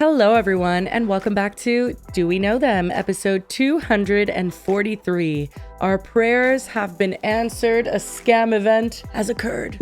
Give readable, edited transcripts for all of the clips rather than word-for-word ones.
Hello, everyone, and welcome back to Do We Know Them, episode 243. Our prayers have been answered. A scam event has occurred.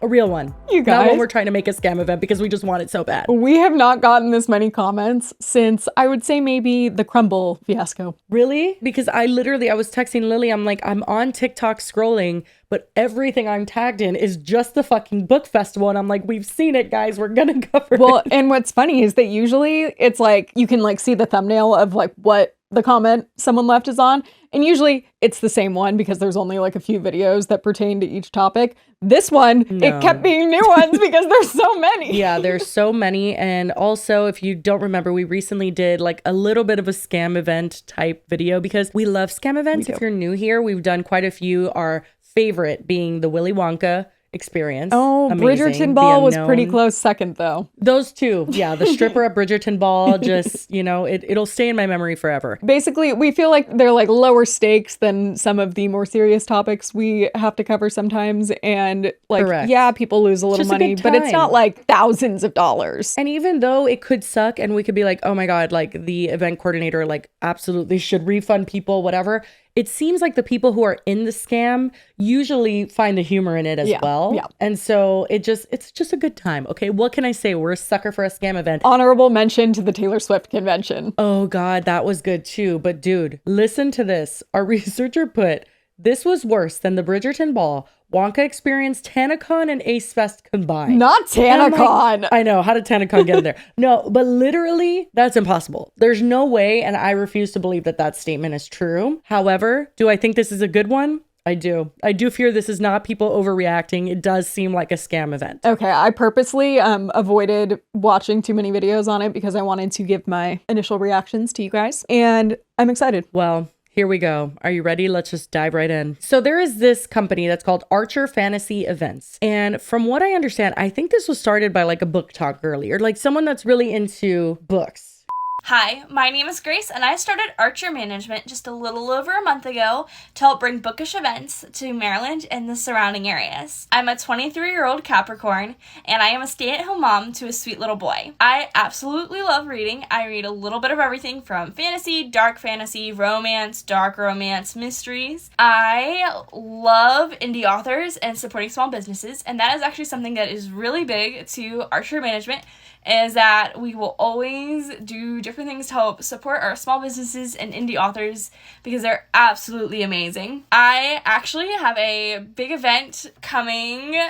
A real one. You guys. Not one we're trying to make a scam event because we just want it so bad. We have not gotten this many comments since, I would say, maybe the Crumble fiasco. Really? Because I was texting Lily, I'm like, I'm on TikTok scrolling, but everything I'm tagged in is just the fucking book festival. And I'm like, we've seen it, guys. We're gonna cover it. Well, and what's funny is that usually it's like, you can like see the thumbnail of like what the comment someone left is on. And usually it's the same one because there's only like a few videos that pertain to each topic. This one, It kept being new ones because there's so many. Yeah, there's so many. And also, if you don't remember, we recently did like a little bit of a scam event type video because we love scam events. If you're new here, we've done quite a few. Our favorite being the Wonka Experience. Oh, Amazing. Bridgerton Ball was pretty close second though. Those two. Yeah, the stripper at Bridgerton Ball, just, it'll stay in my memory forever. Basically, we feel like they're like lower stakes than some of the more serious topics we have to cover sometimes. And like, Correct. Yeah, people lose a little money, but it's not like thousands of dollars. And even though it could suck and we could be like, oh my God, like the event coordinator, like absolutely should refund people, whatever. It seems like the people who are in the scam usually find the humor in it as well. Yeah. And so it's just a good time. Okay, what can I say? We're a sucker for a scam event. Honorable mention to the Taylor Swift convention. Oh God, that was good too. But dude, listen to this. Our researcher put, this was worse than the Bridgerton Ball, Wonka Experience, TanaCon, and Ace Fest combined. Not TanaCon. Like, I know. How did TanaCon get in there? No, but literally, that's impossible. There's no way, and I refuse to believe that statement is true. However, do I think this is a good one? I do. I do fear this is not people overreacting. It does seem like a scam event. Okay, I purposely avoided watching too many videos on it because I wanted to give my initial reactions to you guys, and I'm excited. Well, here we go. Are you ready? Let's just dive right in. So there is this company that's called Archer Fantasy Events. And from what I understand, I think this was started by like a Booktok girly or like someone that's really into books. Hi, my name is Grace, and I started Archer Management just a little over a month ago to help bring bookish events to Maryland and the surrounding areas. I'm a 23-year-old Capricorn, and I am a stay-at-home mom to a sweet little boy. I absolutely love reading. I read a little bit of everything from fantasy, dark fantasy, romance, dark romance, mysteries. I love indie authors and supporting small businesses, and that is actually something that is really big to Archer Management, is that we will always do different things to help support our small businesses and indie authors because they're absolutely amazing. I actually have a big event coming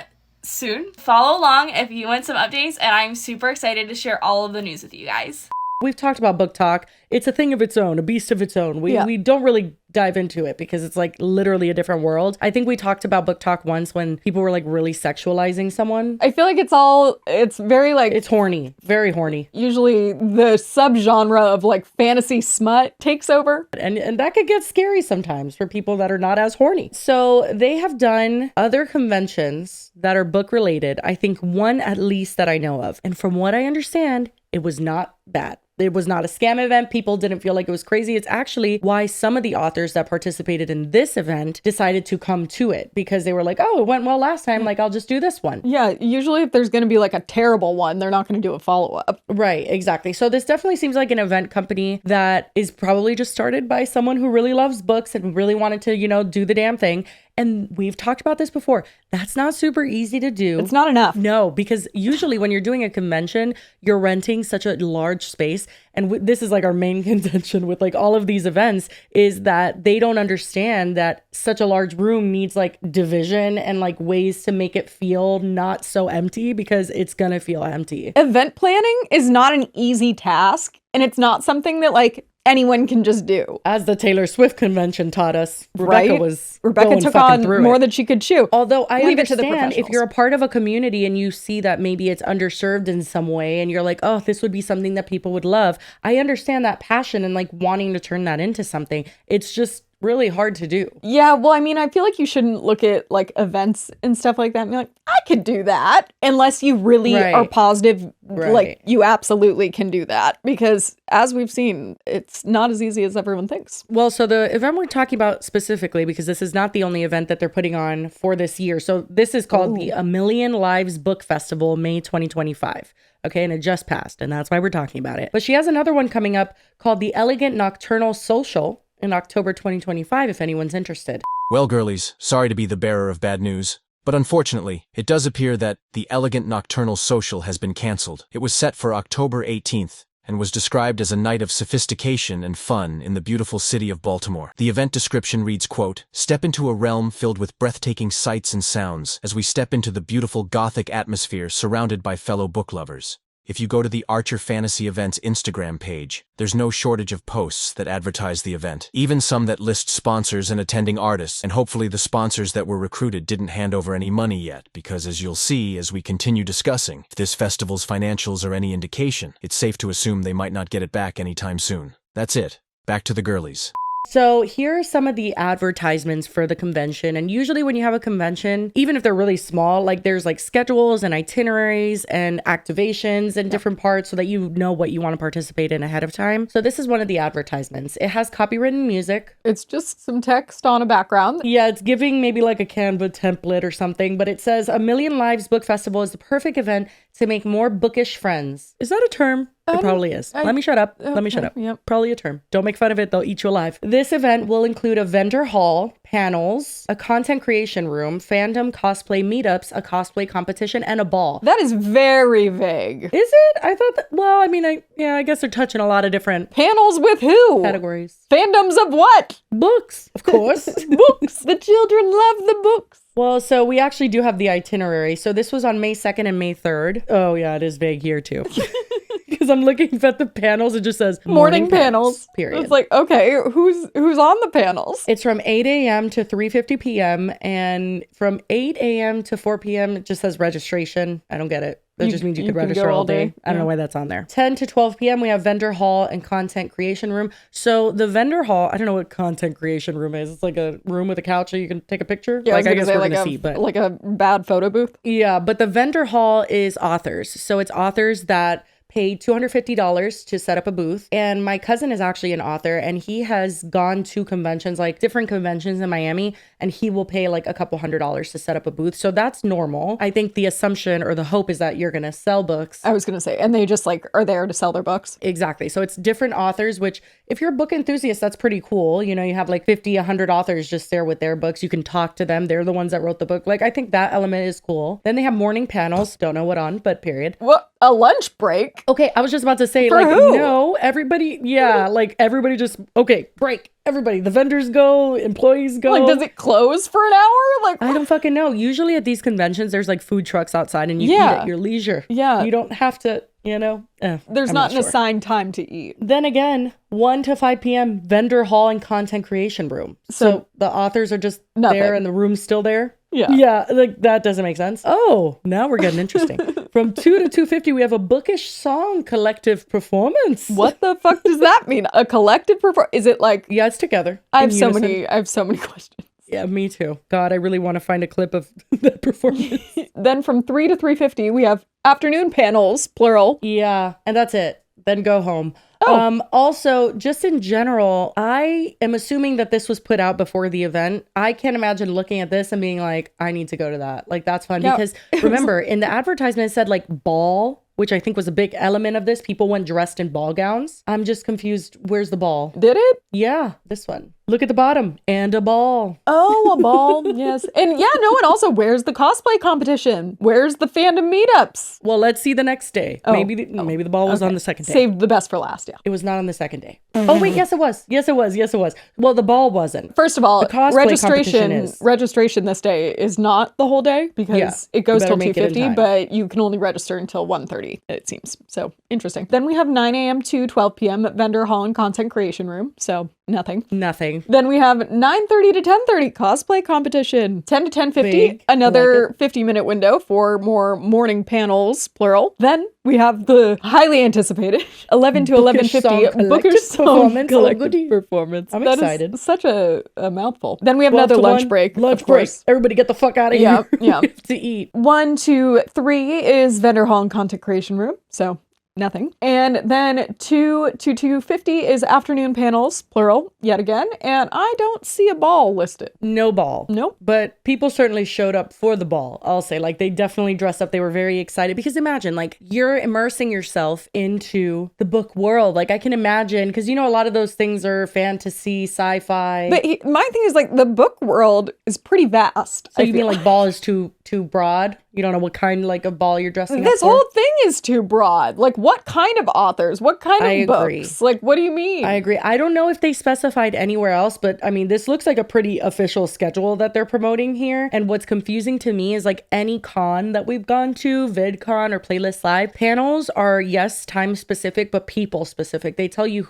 soon. Follow along if you want some updates, and I'm super excited to share all of the news with you guys. We've talked about Booktok. It's a thing of its own, a beast of its own. We don't really dive into it because it's like literally a different world. I think we talked about Booktok once when people were like really sexualizing someone. I feel like it's very like... It's horny, very horny. Usually the subgenre of like fantasy smut takes over. And that could get scary sometimes for people that are not as horny. So they have done other conventions that are book related. I think one at least that I know of. And from what I understand, it was not bad. It was not a scam event. People didn't feel like it was crazy. It's actually why some of the authors that participated in this event decided to come to it because they were like, oh, it went well last time. Like, I'll just do this one. Yeah, usually if there's going to be like a terrible one, they're not going to do a follow-up. Right, exactly. So this definitely seems like an event company that is probably just started by someone who really loves books and really wanted to, do the damn thing. And we've talked about this before. That's not super easy to do. It's not enough. No, because usually when you're doing a convention, you're renting such a large space. And this is like our main contention with like all of these events is that they don't understand that such a large room needs like division and like ways to make it feel not so empty because it's going to feel empty. Event planning is not an easy task. And it's not something that like anyone can just do. As the Taylor Swift convention taught us, Rebecca took on more than she could chew. Although I understand if you're a part of a community and you see that maybe it's underserved in some way and you're like, oh, this would be something that people would love. I understand that passion and like wanting to turn that into something. It's just really hard to do. Yeah, well, I mean, I feel like you shouldn't look at like events and stuff like that and be like, I could do that, unless you really are positive, like you absolutely can do that. Because as we've seen, it's not as easy as everyone thinks. Well, so the event we're talking about specifically, because this is not the only event that they're putting on for this year. So this is called the A Million Lives Book Festival, May 2025. Okay, and it just passed, and that's why we're talking about it. But she has another one coming up called the Elegant Nocturnal Social in October 2025, if anyone's interested. Well, girlies, sorry to be the bearer of bad news, but unfortunately, it does appear that the Elegant Nocturnal Social has been cancelled. It was set for October 18th and was described as a night of sophistication and fun in the beautiful city of Baltimore. The event description reads, quote, "Step into a realm filled with breathtaking sights and sounds as we step into the beautiful Gothic atmosphere surrounded by fellow book lovers. If you go to the Archer Fantasy Events Instagram page, there's no shortage of posts that advertise the event. Even some that list sponsors and attending artists, and hopefully the sponsors that were recruited didn't hand over any money yet, because as you'll see as we continue discussing, if this festival's financials are any indication, it's safe to assume they might not get it back anytime soon. That's it. Back to the girlies. So here are some of the advertisements for the convention. And usually when you have a convention, even if they're really small, like there's like schedules and itineraries and activations and different parts so that you know what you want to participate in ahead of time. So this is one of the advertisements. It has copywritten music. It's just some text on a background. Yeah, it's giving maybe like a Canva template or something, but it says A Million Lives Book Festival is the perfect event to make more bookish friends. Is that a term? It probably is. Let me shut up. Let me shut up. Yep. Probably a term. Don't make fun of it. They'll eat you alive. This event will include a vendor hall, panels, a content creation room, fandom cosplay meetups, a cosplay competition, and a ball. That is very vague. Is it? I thought that, well, I mean, I guess they're touching a lot of different Panels with who? categories. Fandoms of what? Books, of course. Books. The children love the books. Well, so we actually do have the itinerary. So this was on May 2nd and May 3rd. Oh, yeah, it is vague here too. Because I'm looking at the panels, it just says morning panels. Period. It's like, okay, who's on the panels? It's from 8 a.m. to 3:50 p.m. and from 8 a.m. to 4 p.m. it just says registration. I don't get it. That just means you could register all day. I don't know why that's on there. 10 to 12 p.m. we have vendor hall and content creation room. So the vendor hall, I don't know what content creation room is. It's like a room with a couch so you can take a picture. Yeah, like I guess we're gonna see, but like a bad photo booth. Yeah, but the vendor hall is authors. So it's authors that paid $250 to set up a booth. And my cousin is actually an author and he has gone to conventions, like different conventions in Miami, and he will pay like a couple $100s to set up a booth. So that's normal. I think the assumption or the hope is that you're going to sell books. I was going to say, and they just like are there to sell their books. Exactly. So it's different authors, which if you're a book enthusiast, that's pretty cool. You know, you have like 50, 100 authors just there with their books. You can talk to them. They're the ones that wrote the book. Like, I think that element is cool. Then they have morning panels. Don't know what on, but period. What? A lunch break? Okay, I was just about to say, For like, who? no, everybody, yeah, like, everybody just, okay, break. Everybody, the vendors go, employees go. Like, does it close for an hour? Like, I don't fucking know. Usually at these conventions, there's like food trucks outside and you eat at your leisure. Yeah. You don't have to, you know. There's I'm not an sure. assigned time to eat. Then again, 1 to 5 p.m. vendor hall and content creation room. So the authors are just there and the room's still there. Yeah. Yeah, like that doesn't make sense. Oh, now we're getting interesting. From 2 to 2:50, we have a bookish song collective performance. What the fuck does that mean? A collective performance? Is it like? Yeah, it's together. I have in so unison. many questions. Yeah, me too. God, I really want to find a clip of that performance. Then from 3 to 3:50, we have afternoon panels, plural. Yeah, and that's it. Then go home. Oh. Also, just in general, I am assuming that this was put out before the event. I can't imagine looking at this and being like, I need to go to that. Like, that's fun. Yeah. Because remember, in the advertisement, it said like ball, which I think was a big element of this. People went dressed in ball gowns. I'm just confused. Where's the ball? Did it? Yeah, this one. Look at the bottom. And a ball. Oh, a ball. Yes. And yeah, no, and also, where's the cosplay competition? Where's the fandom meetups? Well, let's see the next day. Oh. Maybe the ball was on the second day. Saved the best for last, yeah. It was not on the second day. Oh, wait, yes, it was. Yes, it was. Yes, it was. Well, the ball wasn't. First of all, The cosplay competition is. registration this day is not the whole day because it goes better till make it in 2:50, time. but you can only register until 1:30, it seems. So interesting. Then we have 9 a.m. to 12 p.m. at vendor hall and content creation room. So Nothing. Nothing. Then we have 9:30 to 10:30 cosplay competition. 10 to 10:50, Big. another 50-minute window for more morning panels, plural. Then we have the highly anticipated 11 to Bookish 11:50 Song Bookish Song performance. Oh, collective goody. performance. I'm That is excited. such a mouthful. Then we have 12 another to lunch 1, break. Lunch of break. course. Everybody get the fuck out of Yeah, here. yeah. We have to eat. 1 to 3 is vendor hall and content creation room. So nothing. And then 2 to 2:50 is afternoon panels, plural, yet again. And I don't see a ball listed. No ball. Nope. But people certainly showed up for the ball. I'll say, like, they definitely dressed up. They were very excited because imagine, like, you're immersing yourself into the book world. Like, I can imagine, because, you know, a lot of those things are fantasy, sci-fi. But my thing is, like, the book world is pretty vast. So I you mean feel. like ball is too broad? You don't know what kind, like, of ball you're dressing This up for? whole thing is too broad. Like, what kind of authors? What kind of I agree. books? Like, what do you mean? I agree. I don't know if they specified anywhere else, but I mean, this looks like a pretty official schedule that they're promoting here. And what's confusing to me is like any con that we've gone to, VidCon or Playlist Live, panels are, yes, time specific, but people specific. They tell you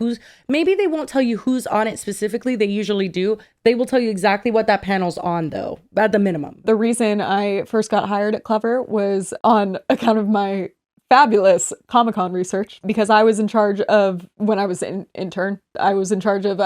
maybe they won't tell you who's on it specifically. They usually do. They will tell you exactly what that panel's on, though, at the minimum. The reason I first got hired at Clever was on account of my fabulous Comic-Con research, because I was in charge of, when I was an intern, I was in charge of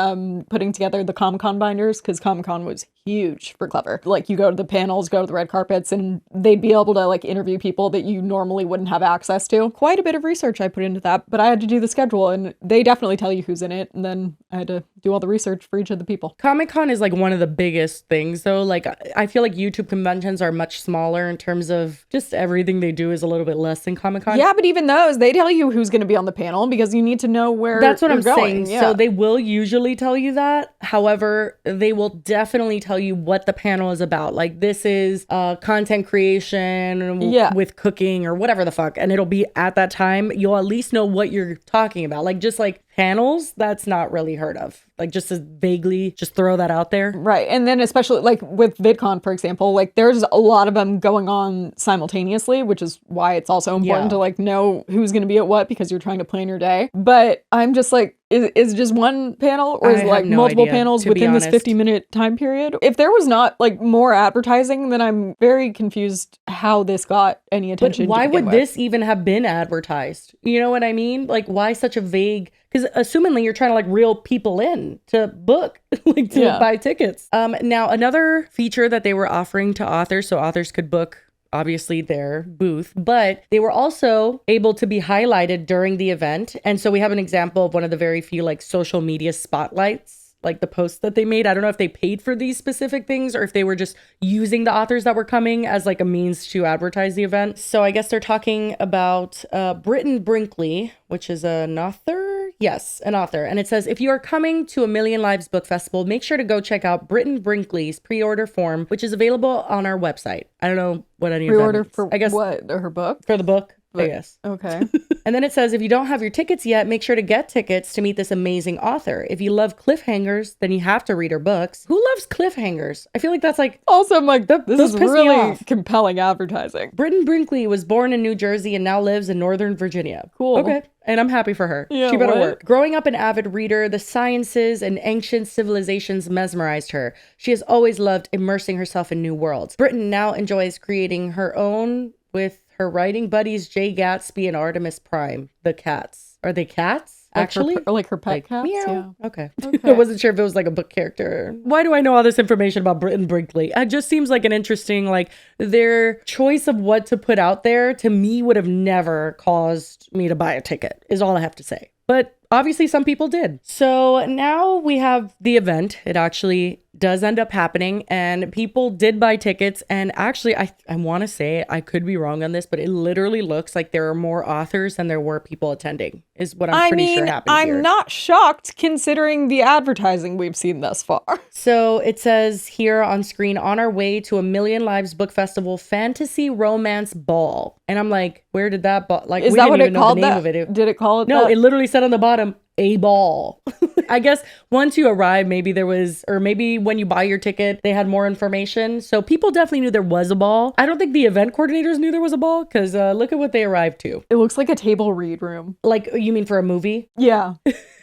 putting together the Comic-Con binders, because Comic-Con was huge for Clever. Like, you go to the panels, go to the red carpets, and they'd be able to like interview people that you normally wouldn't have access to. Quite a bit of research I put into that, but I had to do the schedule, and they definitely tell you who's in it, and then I had to do all the research for each of the people. Comic-Con is like one of the biggest things, though. Like, I feel like YouTube conventions are much smaller in terms of just everything they do is a little bit less than Comic-Con. Yeah, but even those, they tell you who's going to be on the panel because you need to know where That's what you're I'm going. saying. Yeah. So they will usually tell you that. However, they will definitely tell you what the panel is about. Like, this is content creation with cooking or whatever the fuck. And it'll be at that time. You'll at least know what you're talking about. Like, just like panels, that's not really heard of. Like, just to vaguely just throw that out there. Right. And then especially like with VidCon, for example, like there's a lot of them going on simultaneously, which is why it's also important to like know who's going to be at what, because you're trying to plan your day. But I'm just like, is just one panel, or is it like multiple panels within this 50-minute time period? If there was not like more advertising, then I'm very confused how this got any attention. But why would this even have been advertised? You know what I mean? Like, why such a vague? Because assumingly you're trying to like reel people in to book, like to buy tickets. Now another feature that they were offering to authors, so authors could book obviously their booth, but they were also able to be highlighted during the event. And so we have an example of one of the very few like social media spotlights, like the posts that they made. I don't know if they paid for these specific things or if they were just using the authors that were coming as like a means to advertise the event. So I guess they're talking about Bridgerton Brinkley, which is an author. Yes, an author. And it says, if you are coming to A Million Lives Book Festival, make sure to go check out Bridgerton Brinkley's pre-order form, which is available on our website. I don't know what any pre-order of that means. for I guess what? Her book? for the book. I guess. Okay. And then it says, if you don't have your tickets yet, make sure to get tickets to meet this amazing author. If you love cliffhangers, then you have to read her books. Who loves cliffhangers? I feel like that's like... Also, I'm like, this is piss me really off. compelling advertising. Bridgerton Brinkley was born in New Jersey and now lives in Northern Virginia. Cool. Okay. And I'm happy for her. Yeah, she better what? work. Growing up an avid reader, the sciences and ancient civilizations mesmerized her. She has always loved immersing herself in new worlds. Bridgerton now enjoys creating her own with her writing buddies Jay Gatsby and Artemis Prime. The cats. Are they cats? Like Actually? like her pet cats? Meow. Yeah. Okay. I wasn't sure if it was like a book character. Why do I know all this information about Bridgerton Brinkley? It just seems like an interesting, like, their choice of what to put out there to me would have never caused me to buy a ticket, is all I have to say. But obviously some people did. So now we have the event. It actually does end up happening and people did buy tickets. And actually, I want to say, I could be wrong on this, but it literally looks like there are more authors than there were people attending, is what I'm pretty sure happened here. I'm not shocked considering the advertising we've seen thus far. So it says here on screen, on our way to A Million Lives Book Festival Fantasy Romance Ball. And I'm like, where did that ball? Like, Is we that didn't what even it know called? the name of it. Did it call it No, that? it literally said on the bottom, a ball. I guess once you arrive, maybe there was, or maybe when you buy your ticket, they had more information. So people definitely knew there was a ball. I don't think the event coordinators knew there was a ball because look at what they arrived to. It looks like a table read room. Like, you mean for a movie? Yeah.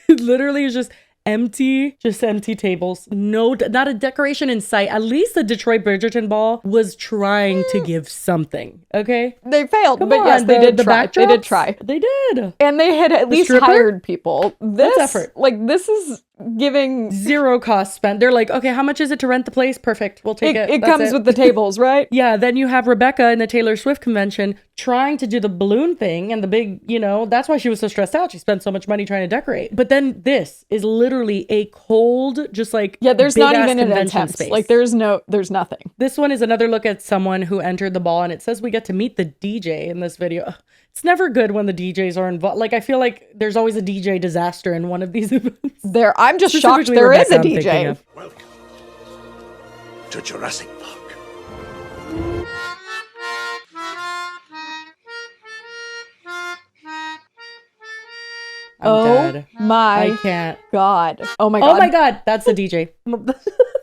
Literally, it's just just empty tables. No, not a decoration in sight. At least the Detroit Bridgerton Ball was trying to give something. Okay. They failed, Come but on, yes, they did the try. They did backdrops, try. They did. And they had at least stripper? hired people. This, effort. like, this is giving... Zero cost spent. They're like, okay, how much is it to rent the place? Perfect. We'll take it. It That's comes with the tables, right? Yeah, then you have Rebecca in the Taylor Swift convention trying to do the balloon thing and the big, that's why she was so stressed out. She spent so much money trying to decorate. But then this is literally a cold, just like Yeah, there's not big-ass even an convention attempt. space. Like, there's nothing. This one is another look at someone who entered the ball, and it says we get to meet the DJ in this video. Ugh, it's never good when the DJs are involved. Like, I feel like there's always a DJ disaster in one of these events. I'm just shocked Specifically there is Rebecca, a I'm thinking DJ. of. Welcome to Jurassic Park. I'm dead. My I can't. God. Oh my God. Oh my God, that's the DJ.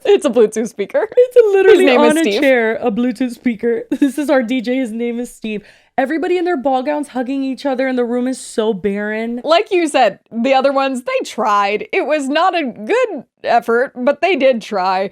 It's a Bluetooth speaker. It's literally His name is on a Steve. chair, a Bluetooth speaker. This is our DJ. His name is Steve. Everybody in their ball gowns hugging each other, and the room is so barren. Like you said, the other ones, they tried. It was not a good effort, but they did try.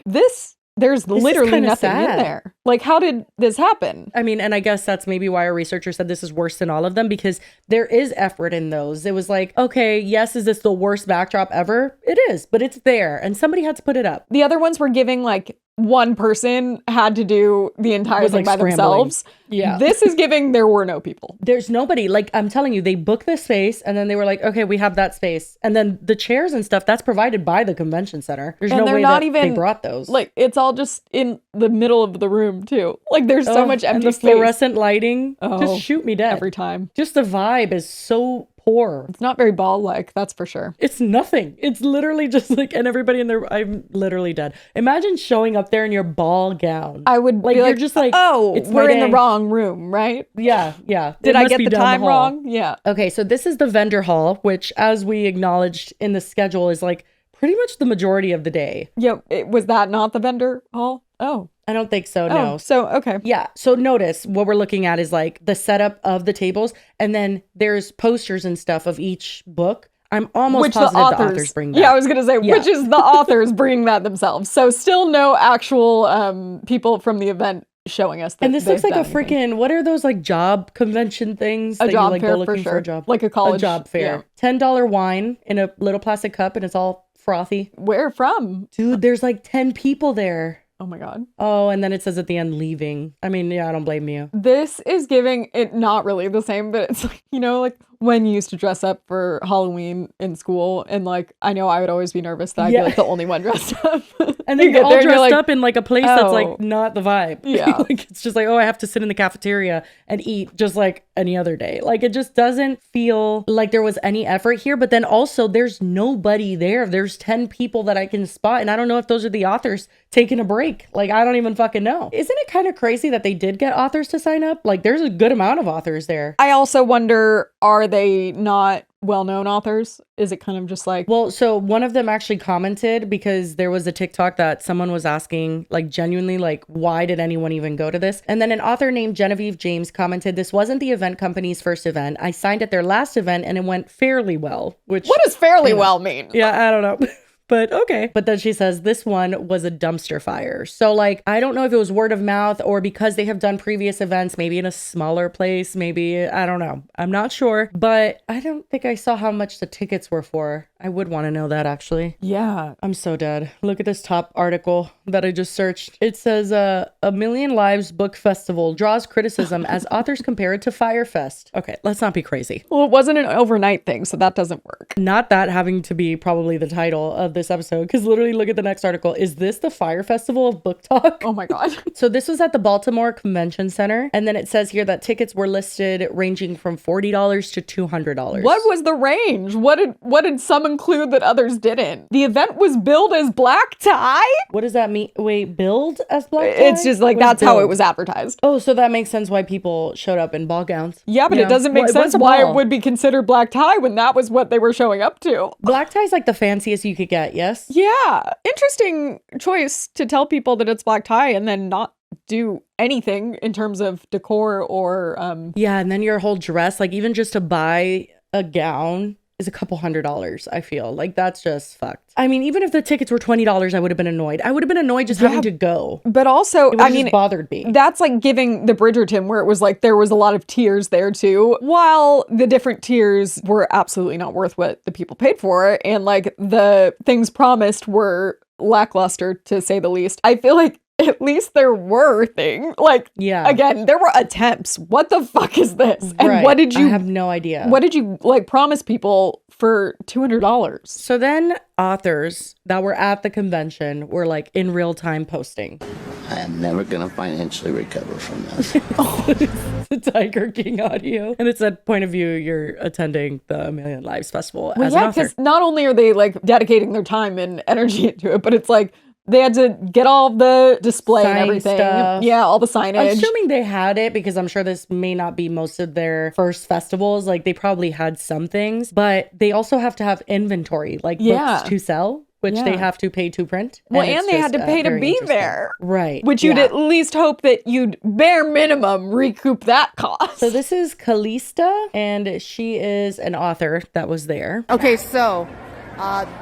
There's literally kinda nothing in sad. there. Like, how did this happen? I mean, and I guess that's maybe why our researcher said this is worse than all of them, because there is effort in those. It was like, okay, yes, is this the worst backdrop ever? It is, but it's there, and somebody had to put it up. The other ones were giving, like, one person had to do the entire Was, thing like, by themselves. Yeah. This is giving there were no people. There's nobody. Like, I'm telling you, they booked this space, and then they were like, okay, we have that space. And then the chairs and stuff, that's provided by the convention center. There's And no they're way not that even, they brought those. Like, it's all just in the middle of the room, too. Like, there's so Ugh, much and empty the space fluorescent lighting, Oh, just shoot me dead. every time. Just the vibe is so poor. It's not very ball-like, that's for sure. It's nothing. It's literally just like, and everybody in there, I'm literally dead. Imagine showing up there in your ball gown. I would Like, be you're like, just like, oh, it's we're my in the day. wrong room, right? Yeah. Did It I must get be the down time hall. wrong? Yeah. Okay, so this is the vendor hall, which, as we acknowledged in the schedule, is like pretty much the majority of the day. Yeah, was that not the vendor hall? Oh. I don't think so, no. Oh, so, okay. Yeah. So notice what we're looking at is like the setup of the tables, and then there's posters and stuff of each book. I'm almost positive the authors bring that. Yeah, I was going to say, Yeah. which is the authors bringing that themselves. So still no actual people from the event showing us that And this looks they've like a done anything. freaking, what are those like job convention things? A that job you like fair go for looking sure. for a job? Like a college. A job fair. $10 wine in a little plastic cup, and it's all frothy. Where from? Dude, there's like 10 people there. Oh my God. Oh, and then it says at the end, leaving. I mean, yeah, I don't blame you. This is giving it not really the same, but it's like, like when you used to dress up for Halloween in school, and like, I know I would always be nervous that I'd Yeah. be like the only one dressed up. And then You you're get all there and you're dressed like, up in like a place that's oh. like not the vibe. Yeah. Like it's just like, oh, I have to sit in the cafeteria and eat just like any other day. Like it just doesn't feel like there was any effort here. But then also there's nobody there. There's 10 people that I can spot. And I don't know if those are the authors taking a break. Like I don't even fucking know. Isn't it kind of crazy that they did get authors to sign up? Like there's a good amount of authors there. I also wonder, are they not well-known authors? Is it kind of just like, Well, so one of them actually commented because there was a TikTok that someone was asking, like genuinely, like, why did anyone even go to this? And then an author named Genevieve James commented, this wasn't the event company's first event. I signed at their last event and it went fairly well, which... what does fairly well mean? Yeah, I don't know. But okay. But then she says this one was a dumpster fire. So like, I don't know if it was word of mouth or because they have done previous events, maybe in a smaller place, maybe, I don't know. I'm not sure, but I don't think I saw how much the tickets were for. I would want to know that actually. Yeah. I'm so dead. Look at this top article that I just searched. It says A Million Lives Book Festival draws criticism as authors compare it to Fyre Fest. Okay, let's not be crazy. Well, it wasn't an overnight thing, so that doesn't work. Not that having to be probably the title of this episode, because literally look at the next article. Is this the Fyre Festival of Booktok? Oh my God. So this was at the Baltimore Convention Center. And then it says here that tickets were listed ranging from $40 to $200. What was the range? What did some include that others didn't? The event was billed as black tie? What does that mean? Wait, billed as black tie? It's just like, What is that's how it billed? was advertised. Oh, so that makes sense why people showed up in ball gowns. Yeah, but You it know? doesn't make Well, sense what's a why it ball? would be considered black tie when that was what they were showing up to. Black tie is like the fanciest you could get, yes? Yeah. Interesting choice to tell people that it's black tie and then not do anything in terms of decor or Yeah, and then your whole dress, like even just to buy a gown is a couple $100, I feel. Like, that's just fucked. I mean, even if the tickets were $20, I would have been annoyed. I would have been annoyed just having to go. But also, It just bothered me. That's like giving the Bridgerton, where it was like there was a lot of tiers there too, while the different tiers were absolutely not worth what the people paid for, and like the things promised were lackluster, to say the least. I feel like at least there were things. Like, yeah. Again, there were attempts. What the fuck is this? And right. what did you... I have no idea. What did you, like, promise people for $200? So then authors that were at the convention were, like, in real time posting. I am never going to financially recover from this. The Tiger King audio. And it said, point of view, you're attending the Million Lives Festival Well, as yeah, an author. because not only are they, like, dedicating their time and energy into it, but it's like, they had to get all the display Sign and everything. stuff. Yeah, all the signage. Assuming they had it, because I'm sure this may not be most of their first festivals. Like, they probably had some things, but they also have to have inventory, like books to sell, which they have to pay to print. Well, it's and they had just, to pay to very be interesting. there. Right. Which you'd at least hope that you'd bare minimum recoup that cost. So this is Callista, and she is an author that was there. Okay, so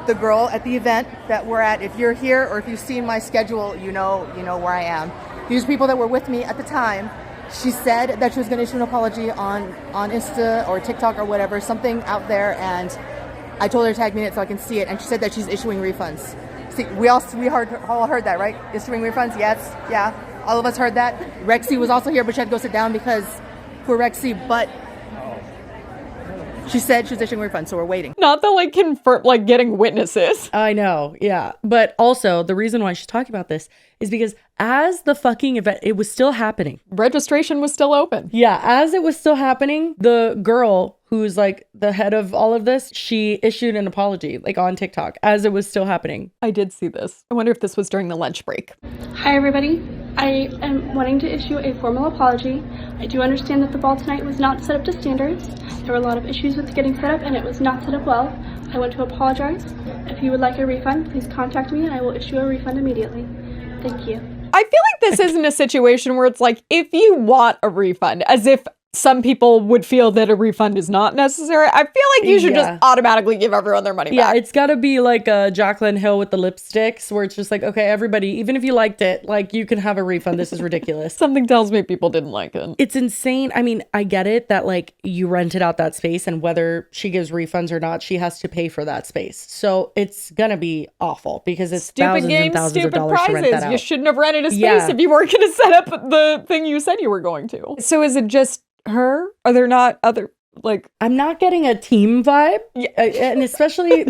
the girl at the event that we're at, if you're here or if you've seen my schedule, you know where I am. These people that were with me at the time, she said that she was going to issue an apology on Insta or TikTok or whatever, something out there, and I told her to tag me in it so I can see it, and she said that she's issuing refunds. See, we all heard that, right? Issuing refunds, yes, yeah, all of us heard that. Rexy was also here, but she had to go sit down because poor Rexy, but she said she was issuing refunds, so we're waiting. Not the like confirm, like getting witnesses. I know, yeah. But also, the reason why she's talking about this is because as the fucking event, it was still happening. Registration was still open. Yeah, as it was still happening, the girl who's like the head of all of this, she issued an apology, like on TikTok, as it was still happening. I did see this. I wonder if this was during the lunch break. Hi everybody. I am wanting to issue a formal apology. I do understand that the ball tonight was not set up to standards. There were a lot of issues with getting set up and it was not set up well. I want to apologize. If you would like a refund, please contact me and I will issue a refund immediately. Thank you. I feel like this isn't a situation where it's like, if you want a refund, as if some people would feel that a refund is not necessary. I feel like you should just automatically give everyone their money back. Yeah, it's got to be like a Jaclyn Hill with the lipsticks, where it's just like, okay, everybody, even if you liked it, like, you can have a refund. This is ridiculous. Something tells me people didn't like it. It's insane. I mean, I get it that like you rented out that space, and whether she gives refunds or not, she has to pay for that space. So it's gonna be awful because it's thousands and thousands of dollars to rent that out. You shouldn't have rented a space if you weren't going to set up the thing you said you were going to. So is it just her? Are there not other, like... I'm not getting a team vibe. Yeah. And especially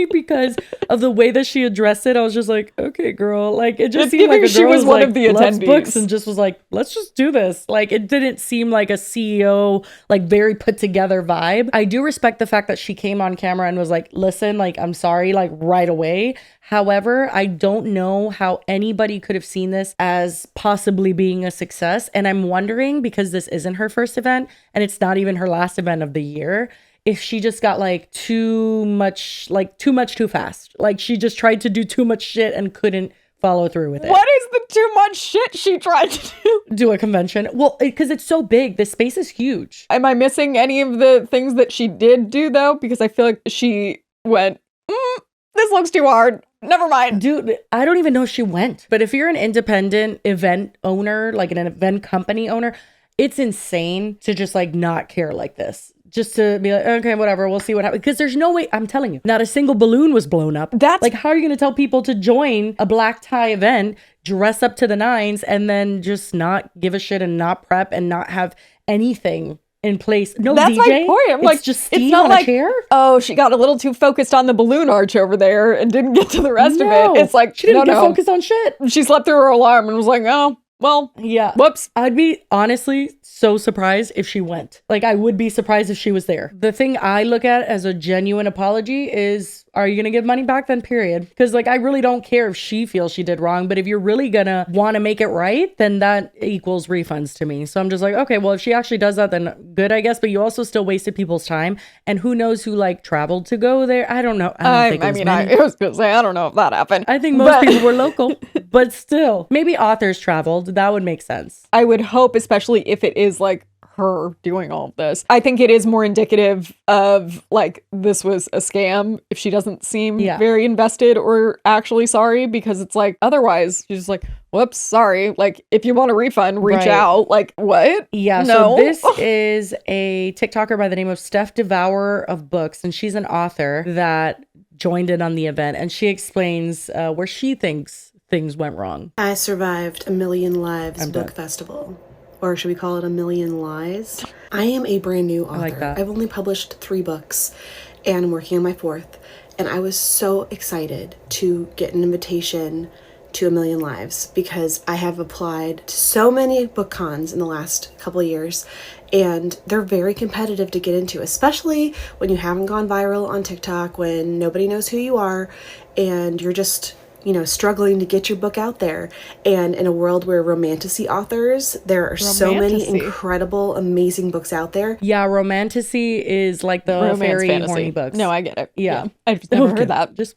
because of the way that she addressed it. I was just like, okay, girl. Like, it just seemed like a girl she was one like, of the loves attendees. Books and just was like, let's just do this. Like, it didn't seem like a CEO, like, very put together vibe. I do respect the fact that she came on camera and was like, listen, like, I'm sorry, like, right away. However, I don't know how anybody could have seen this as possibly being a success. And I'm wondering, because this isn't her first event and it's not even her last event of the year, if she just got like too much too fast. Like, she just tried to do too much shit and couldn't follow through with it. What is the too much shit she tried to do? Do a convention. Well, because it's so big. This space is huge. Am I missing any of the things that she did do, though? Because I feel like she went, this looks too hard. Never mind. Dude, I don't even know if she went. But if you're an independent event owner, like an event company owner, it's insane to just like not care like this. Just to be like, okay, whatever, we'll see what happens. Because there's no way, I'm telling you, not a single balloon was blown up. That's like, how are you going to tell people to join a black tie event, dress up to the nines, and then just not give a shit and not prep and not have anything in place? No, that's DJ. My point. I'm like, just Steve it's not on like, a chair. Oh, she got a little too focused on the balloon arch over there and didn't get to the rest of it. It's like, she didn't get focused on shit. She slept through her alarm and was like, oh, well, yeah. Whoops. I'd be honestly so surprised if she went. Like, I would be surprised if she was there. The thing I look at as a genuine apology is, are you going to give money back then? Period. Because like, I really don't care if she feels she did wrong, but if you're really going to want to make it right, then that equals refunds to me. So I'm just like, okay, well, if she actually does that, then good, I guess. But you also still wasted people's time. And who knows who like traveled to go there? I don't know. I was going to say, I don't know if that happened. I think most people were local, but still, maybe authors traveled. That would make sense. I would hope, especially if it is like her doing all of this. I think it is more indicative of like this was a scam if she doesn't seem very invested or actually sorry, because it's like otherwise she's just like, whoops, sorry. Like if you want a refund, reach out. Like what? Yeah. No. So this is a TikToker by the name of Steph Devourer of Books, and she's an author that joined in on the event, and she explains where she thinks things went wrong. I survived a Million Lives book festival. Or should we call it a Million Lies? I am a brand new author. I like that. I've only published 3 books and I'm working on my 4th. And I was so excited to get an invitation to a Million Lives because I have applied to so many book cons in the last couple of years, and they're very competitive to get into, especially when you haven't gone viral on TikTok, when nobody knows who you are, and you're just, you know, struggling to get your book out there. And in a world where romantasy authors, there are so many incredible, amazing books out there. Yeah, romantasy is like the Romance very fantasy. horny books. No, I get it. Yeah. I've just never heard that. Just,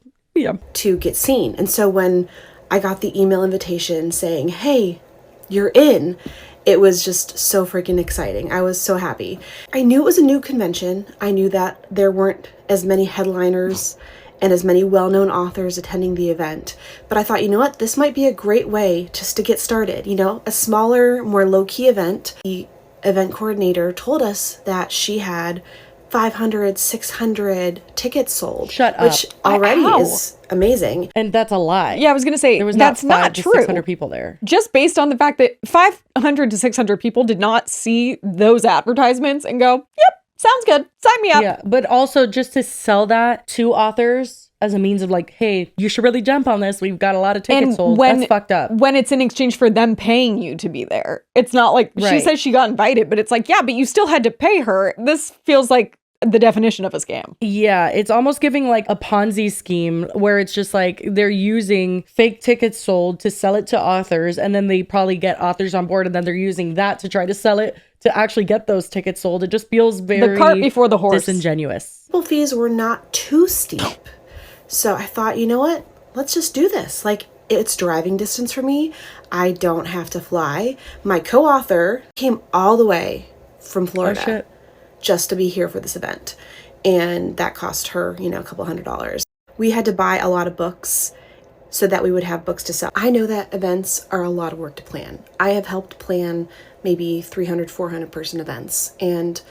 to get seen. And so when I got the email invitation saying, hey, you're in, it was just so freaking exciting. I was so happy. I knew it was a new convention. I knew that there weren't as many headliners and as many well-known authors attending the event. But I thought, you know what, this might be a great way just to get started. You know, a smaller, more low-key event. The event coordinator told us that she had 500, 600 tickets sold. Shut up. Which already is amazing. And that's a lie. Yeah, I was going to say, there was that's not not true. 600 people there. Just based on the fact that 500 to 600 people did not see those advertisements and go, yep, sounds good. Sign me up. Yeah, but also just to sell that to authors as a means of like, hey, you should really jump on this. We've got a lot of tickets sold. That's fucked up. When it's in exchange for them paying you to be there. It's not like she says she got invited, but it's like, yeah, but you still had to pay her. This feels like the definition of a scam. Yeah, it's almost giving like a Ponzi scheme where it's just like they're using fake tickets sold to sell it to authors, and then they probably get authors on board, and then they're using that to try to sell it to actually get those tickets sold. It just feels very the cart before the horse. Disingenuous. Fees were not too steep. So I thought, you know what? Let's just do this. Like, it's driving distance for me. I don't have to fly. My co-author came all the way from Florida just to be here for this event. And that cost her, you know, a couple $100. We had to buy a lot of books so that we would have books to sell. I know that events are a lot of work to plan. I have helped plan maybe 300, 400 person events, and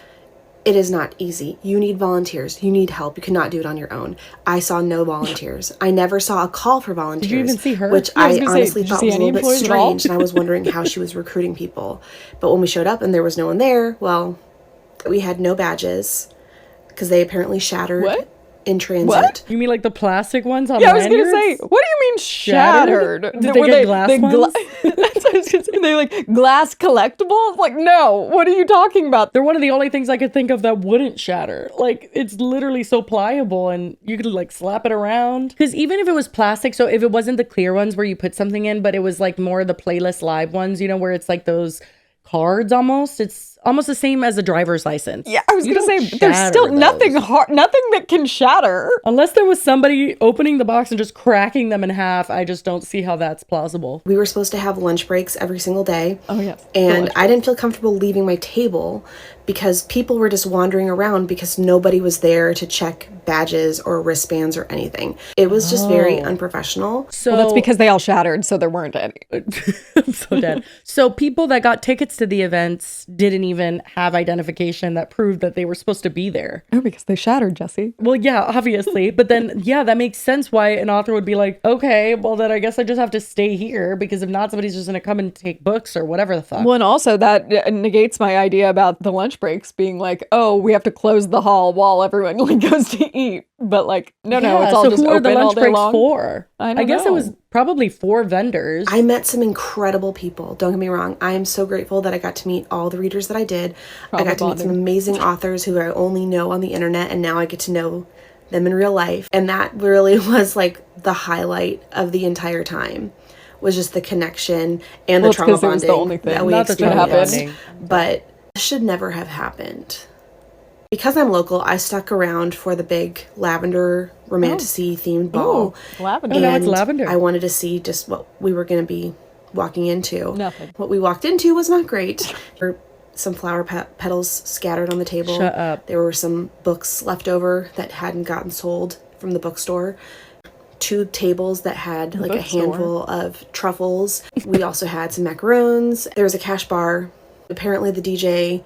it is not easy. You need volunteers. You need help. You cannot do it on your own. I saw no volunteers. I never saw a call for volunteers. Did you even see her? Which I honestly thought was a little bit strange, and I was wondering how she was recruiting people. But when we showed up and there was no one there, well, we had no badges because they apparently shattered in transit. What? You mean like the plastic ones on I was lanyards? going to say, what do you mean shattered? Did they get glass ones? That's what I was gonna say. They're like glass collectibles? Like, no, what are you talking about? They're one of the only things I could think of that wouldn't shatter. Like, it's literally so pliable and you could like slap it around. Because even if it was plastic, so if it wasn't the clear ones where you put something in, but it was like more the Playlist Live ones, you know, where it's like those cards almost. It's almost the same as a driver's license. Yeah, I was going to say, there's still nothing hard, nothing that can shatter. Unless there was somebody opening the box and just cracking them in half, I just don't see how that's plausible. We were supposed to have lunch breaks every single day. Oh, yes. And I didn't feel comfortable leaving my table because people were just wandering around because nobody was there to check badges or wristbands or anything. It was just very unprofessional. So that's because they all shattered, so there weren't any. I'm so dead. So people that got tickets to the events didn't even have identification that proved that they were supposed to be there. Oh, because they shattered, Jesse. Well, yeah, obviously. But then, yeah, that makes sense why an author would be like, okay, well, then I guess I just have to stay here because if not, somebody's just going to come and take books or whatever the fuck. Well, and also that negates my idea about the lunch breaks being like, oh, we have to close the hall while everyone like goes to eat. But like, no, it's all so just who are open the lunch all day breaks long. for? I guess it was probably 4 vendors. I met some incredible people. Don't get me wrong. I am so grateful that I got to meet all the readers that I did. I got to meet some amazing authors who I only know on the internet, and now I get to know them in real life. And that really was like the highlight of the entire time. Was just the connection and the trauma bonding the only thing that we Not the trauma experienced. bonding. But it should never have happened. Because I'm local, I stuck around for the big lavender romantasy themed ball. Lavender. Oh, now it's lavender. I wanted to see just what we were going to be walking into. Nothing. What we walked into was not great. There were some flower petals scattered on the table. Shut up. There were some books left over that hadn't gotten sold from the bookstore. 2 tables that had like a handful of truffles. We also had some macaroons. There was a cash bar. Apparently the DJ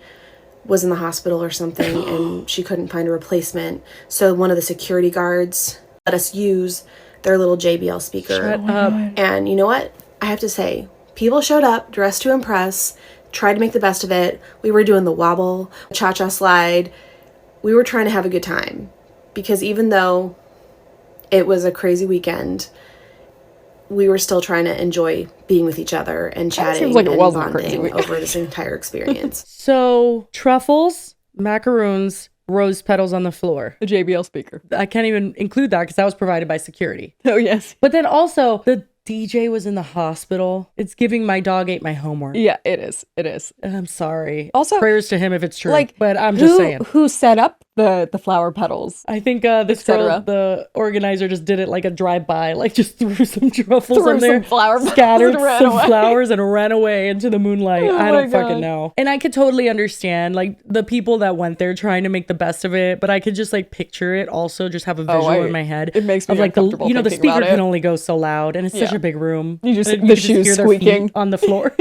was in the hospital or something and she couldn't find a replacement. So one of the security guards let us use their little JBL speaker. Shut up. And you know what? I have to say, people showed up dressed to impress, tried to make the best of it. We were doing the wobble, cha-cha slide. We were trying to have a good time because even though it was a crazy weekend, we were still trying to enjoy being with each other and chatting seems like it and wasn't a crazy bonding weekend. over this entire experience. So truffles, macaroons, rose petals on the floor. The JBL speaker. I can't even include that because that was provided by security. Oh, yes. But then also the DJ was in the hospital. It's giving my dog ate my homework. Yeah, it is. It is. I'm sorry. Also, prayers to him if it's true. Like, but I'm just saying. Who set up the flower petals? I think this girl, cetera. the organizer, just did it like a drive-by, like just threw some truffles Threw on there, some flower petals scattered and ran some away. flowers and ran away into the moonlight. Oh I my don't fucking God. know. And I could totally understand like the people that went there trying to make the best of it, but I could just like picture it also, just have a visual in my head. It makes me of like the uncomfortable the thinking speaker about can it. only go so loud, and it's such Yeah. a big room. You just And the could just shoes hear their feet squeaking on the floor.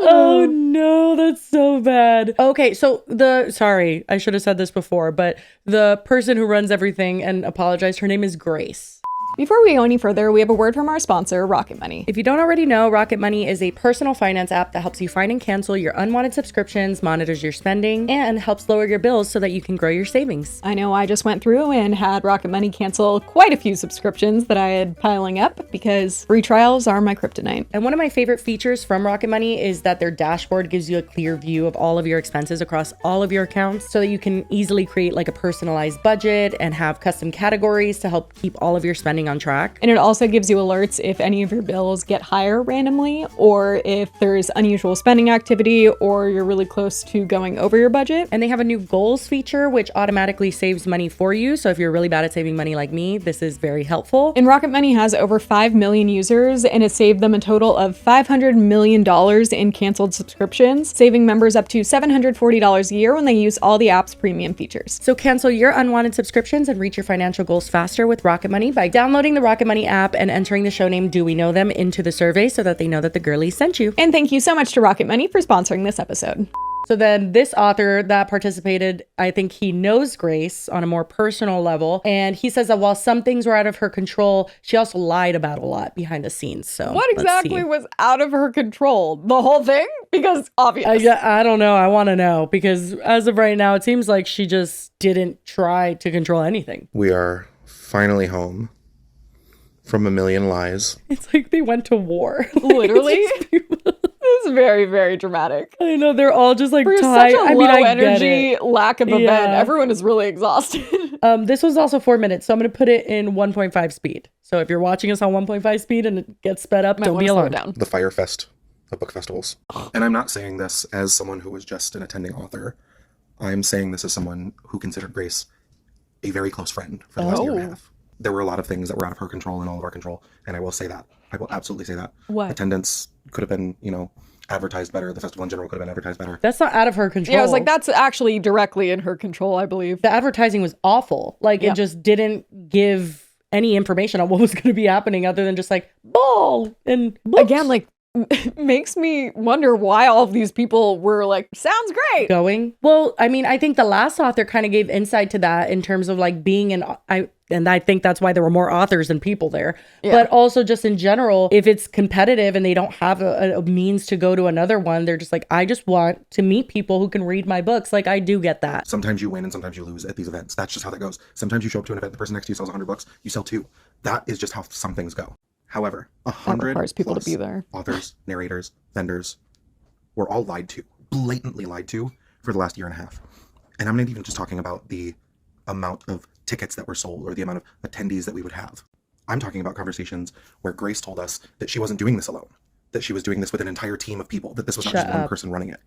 Oh no, that's so bad. Okay, so sorry, I should have said this before, but the person who runs everything and apologized, her name is Grace. Before we go any further, we have a word from our sponsor, Rocket Money. If you don't already know, Rocket Money is a personal finance app that helps you find and cancel your unwanted subscriptions, monitors your spending, and helps lower your bills so that you can grow your savings. I know I just went through and had Rocket Money cancel quite a few subscriptions that I had piling up because free trials are my kryptonite. And one of my favorite features from Rocket Money is that their dashboard gives you a clear view of all of your expenses across all of your accounts so that you can easily create like a personalized budget and have custom categories to help keep all of your spending on track. And it also gives you alerts if any of your bills get higher randomly, or if there's unusual spending activity, or you're really close to going over your budget. And they have a new goals feature, which automatically saves money for you. So if you're really bad at saving money like me, this is very helpful. And Rocket Money has over 5 million users, and it saved them a total of $500 million in canceled subscriptions, saving members up to $740 a year when they use all the app's premium features. So cancel your unwanted subscriptions and reach your financial goals faster with Rocket Money by downloading the Rocket Money app and entering the show name Do We Know Them into the survey so that they know that the girlies sent you. And thank you so much to Rocket Money for sponsoring this episode. So then this author that participated, I think he knows Grace on a more personal level. And he says that while some things were out of her control, she also lied about a lot behind the scenes. So What let's exactly see. was out of her control? The whole thing? Because obvious. I don't know. I want to know because as of right now, it seems like she just didn't try to control anything. We are finally home from a million lies. It's like they went to war. Literally. This is very, very dramatic. I know they're all just like For tired. such a I mean, low I get energy, it. lack of event, Yeah. everyone is really exhausted. This was also 4 minutes, so I'm going to put it in 1.5 speed. So if you're watching us on 1.5 speed and it gets sped up, Might don't wanna be slow it alarmed. down. The Fyre Fest of book festivals. And I'm not saying this as someone who was just an attending author. I'm saying this as someone who considered Grace a very close friend for the last year and a half. There were a lot of things that were out of her control and all of our control. And I will say that. I will absolutely say that. What? Attendance could have been, advertised better. The festival in general could have been advertised better. That's not out of her control. Yeah, I was like, that's actually directly in her control, I believe. The advertising was awful. Like, Yeah. it just didn't give any information on what was going to be happening other than just like, ball and books. Again, like, makes me wonder why all of these people were like, sounds great. going. Well, I mean, I think the last author kind of gave insight to that in terms of like being and I think that's why there were more authors than people there. Yeah. But also just in general, if it's competitive and they don't have a means to go to another one, they're just like, I just want to meet people who can read my books. Like, I do get that. Sometimes you win and sometimes you lose at these events. That's just how that goes. Sometimes you show up to an event, the person next to you sells 100 books, you sell 2. That is just how some things go. However, 100 requires people to plus be there. authors, narrators, vendors were all lied to, blatantly lied to for the last year and a half. And I'm not even just talking about the amount of tickets that were sold or the amount of attendees that we would have. I'm talking about conversations where Grace told us that she wasn't doing this alone, that she was doing this with an entire team of people, that this was not Shut just one up. person running it.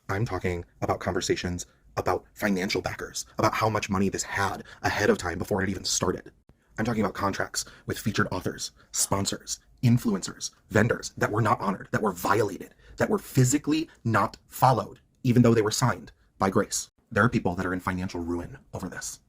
I'm talking about conversations about financial backers, about how much money this had ahead of time before it even started. I'm talking about contracts with featured authors, sponsors, influencers, vendors that were not honored, that were violated. that were physically not followed, even though they were signed by Grace. There are people that are in financial ruin over this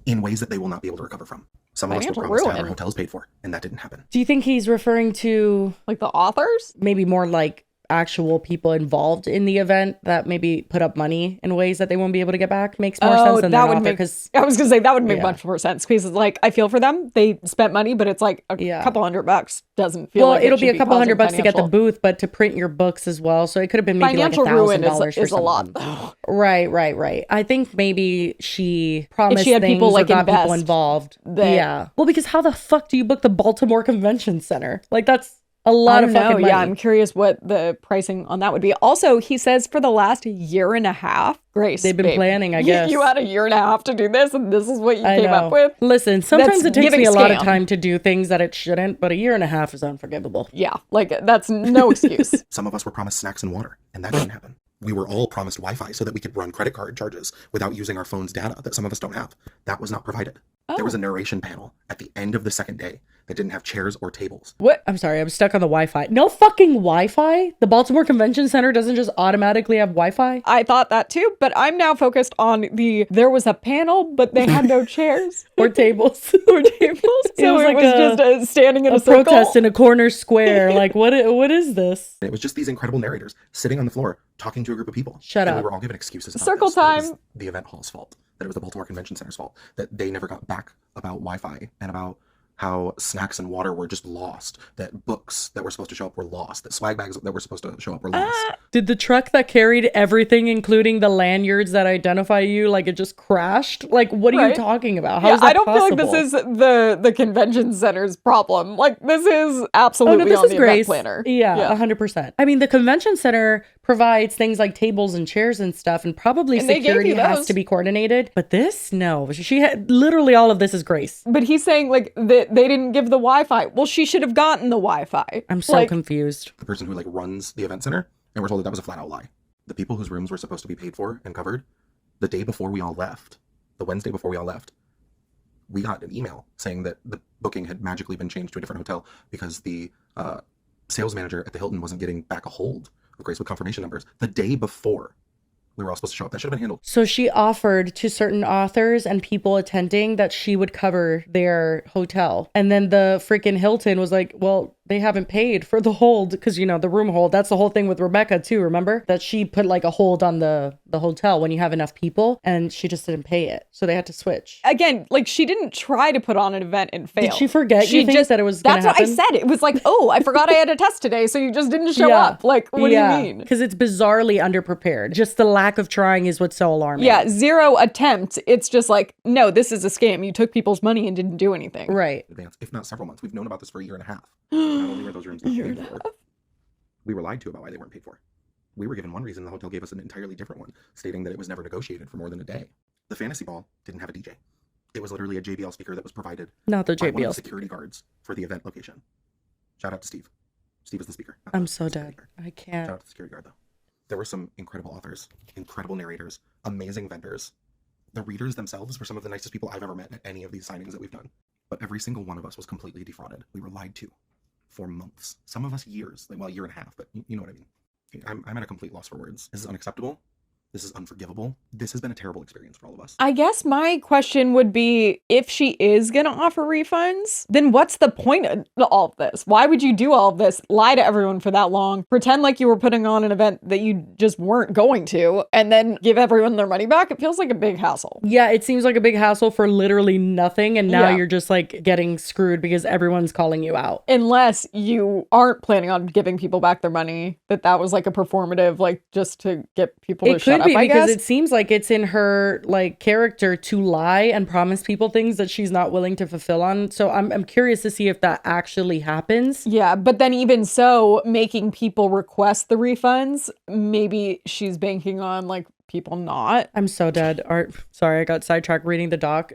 in ways that they will not be able to recover from. Some of us were promised to have our hotels paid for, and that didn't happen. Do you think he's referring to like the authors? Maybe more like actual people involved in the event that maybe put up money in ways that they won't be able to get back? Makes more sense than that would make. I was gonna say that would make much more sense because like I feel for them. They spent money, but it's like a couple $100 doesn't feel. Well, like it'll be a couple $100 to get the financial. booth, but to print your books as well. So it could have been maybe Financial like ruin $1,000 is for a lot. Right. I think maybe she promised If she had things people, like, or got people invest involved. that- Yeah. Well, because how the fuck do you book the Baltimore Convention Center? Like that's a lot I of don't fucking know. money. Yeah, I'm curious what the pricing on that would be. Also, he says for the last year and a half, Grace, They've been babe, planning, I guess. You had a year and a half to do this, and this is what you I came know. up with. Listen, sometimes That's it takes giving me a lot of scam. time to do things that it shouldn't, but a year and a half is unforgivable. Yeah, like that's no excuse. Some of us were promised snacks and water, and that didn't happen. We were all promised Wi-Fi so that we could run credit card charges without using our phone's data that some of us don't have. That was not provided. There was a narration panel at the end of the second day that didn't have chairs or tables. What? I'm sorry, I'm stuck on the Wi-Fi. No fucking Wi-Fi? The Baltimore Convention Center doesn't just automatically have Wi-Fi? I thought that too, but I'm now focused on there was a panel, but they had no chairs Or tables. or tables. So it was just standing in a circle. protest in a corner square. Like, what is this? It was just these incredible narrators sitting on the floor talking to a group of people. Shut and up. we were all given excuses. About Circle this, that it was time. the event hall's fault. That it was the Baltimore Convention Center's fault. That they never got back about Wi-Fi and about how snacks and water were just lost, that books that were supposed to show up were lost, that swag bags that were supposed to show up were lost. Did the truck that carried everything, including the lanyards that identify you, like it just crashed? Like, what are you talking about? How is that I don't possible? feel like this is the convention center's problem. Like this is absolutely Oh, no, this on is the Grace. event planner. Yeah, 100%. I mean, the convention center provides things like tables and chairs and stuff, and probably And they gave security you has those. to be coordinated. But this, no. She had literally all of this is Grace. But he's saying like they didn't give the Wi-Fi. Well, she should have gotten the Wi-Fi. I'm so confused. The person who like runs the event center, and we're told that was a flat out lie. The people whose rooms were supposed to be paid for and covered, the day before we all left, the Wednesday before we all left, we got an email saying that the booking had magically been changed to a different hotel because the sales manager at the Hilton wasn't getting back a hold of Grace with confirmation numbers the day before we were all supposed to show up. That should have been handled. So she offered to certain authors and people attending that she would cover their hotel. And then the freaking Hilton was like, well, they haven't paid for the hold because, you know, the room hold. That's the whole thing with Rebecca too, remember? That she put like a hold on the hotel when you have enough people and she just didn't pay it. So they had to switch. Again, like she didn't try to put on an event and fail. Did she forget? You think that it was gonna That's what I happen? said. It was like, oh, I forgot I had a test today, so you just didn't show up. Like, what do you mean? Because it's bizarrely underprepared. Just the lack of trying is what's so alarming. Yeah, zero attempt. It's just like, no, this is a scam. You took people's money and didn't do anything. Right. Advance, if not several months. We've known about this for a year and a half. Not only were those rooms not paid for, we were lied to about why they weren't paid for. We were given one reason, the hotel gave us an entirely different one, stating that it was never negotiated for more than a day. The fantasy ball didn't have a DJ. It was literally a JBL speaker that was provided Not the by one of JBL. the security guards for the event location. Shout out to Steve. Steve is the speaker. not I'm the so security dead. guard. I can't. Shout out to the security guard, though. There were some incredible authors, incredible narrators, amazing vendors. The readers themselves were some of the nicest people I've ever met at any of these signings that we've done. But every single one of us was completely defrauded. We were lied to for months. Some of us years. Well, a year and a half, but you know what I mean. I'm at a complete loss for words. This is unacceptable. This is unforgivable. This has been a terrible experience for all of us. I guess my question would be, if she is going to offer refunds, then what's the point of all of this? Why would you do all of this? Lie to everyone for that long, pretend like you were putting on an event that you just weren't going to, and then give everyone their money back? It feels like a big hassle. Yeah, it seems like a big hassle for literally nothing. And now Yeah. you're just like getting screwed because everyone's calling you out. Unless you aren't planning on giving people back their money, that was like a performative, like just to get people to It shut could up, be I because guess. it seems like it's in her like character to lie and promise people things that she's not willing to fulfill on. So I'm curious to see if that actually happens. Yeah, but then even so, making people request the refunds, maybe she's banking on like people not. I'm so dead. Art, sorry, I got sidetracked reading the doc.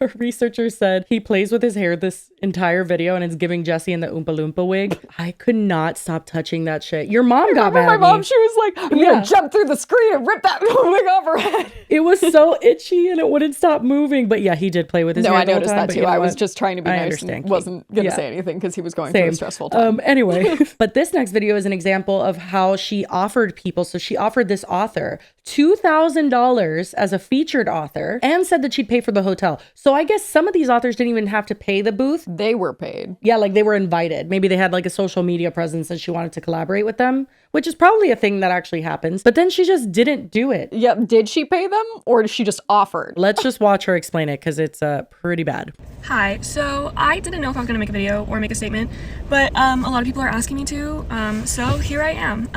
Our researcher said he plays with his hair this entire video and it's giving Jesse in the Oompa Loompa wig. I could not stop touching that shit. Your mom got mad my at mom, me. she was like, I'm gonna jump through the screen and rip that wig off her head. It was so itchy and it wouldn't stop moving. But yeah, he did play with his hair. No, I the whole noticed time, that but too. you know I was what? just trying to be I nice understand. and wasn't gonna Yeah. say anything because he was going through a Same. stressful time. Anyway, but this next video is an example of how she offered people. So she offered this author $2,000 as a featured author and said that she'd pay for the hotel. So I guess some of these authors didn't even have to pay the booth. They were paid. Yeah, like they were invited. Maybe they had like a social media presence and she wanted to collaborate with them, which is probably a thing that actually happens. But then she just didn't do it. Yep. Did she pay them or did she just offered? Let's just watch her explain it because it's pretty bad. Hi, so I didn't know if I was going to make a video or make a statement, but a lot of people are asking me to, so here I am.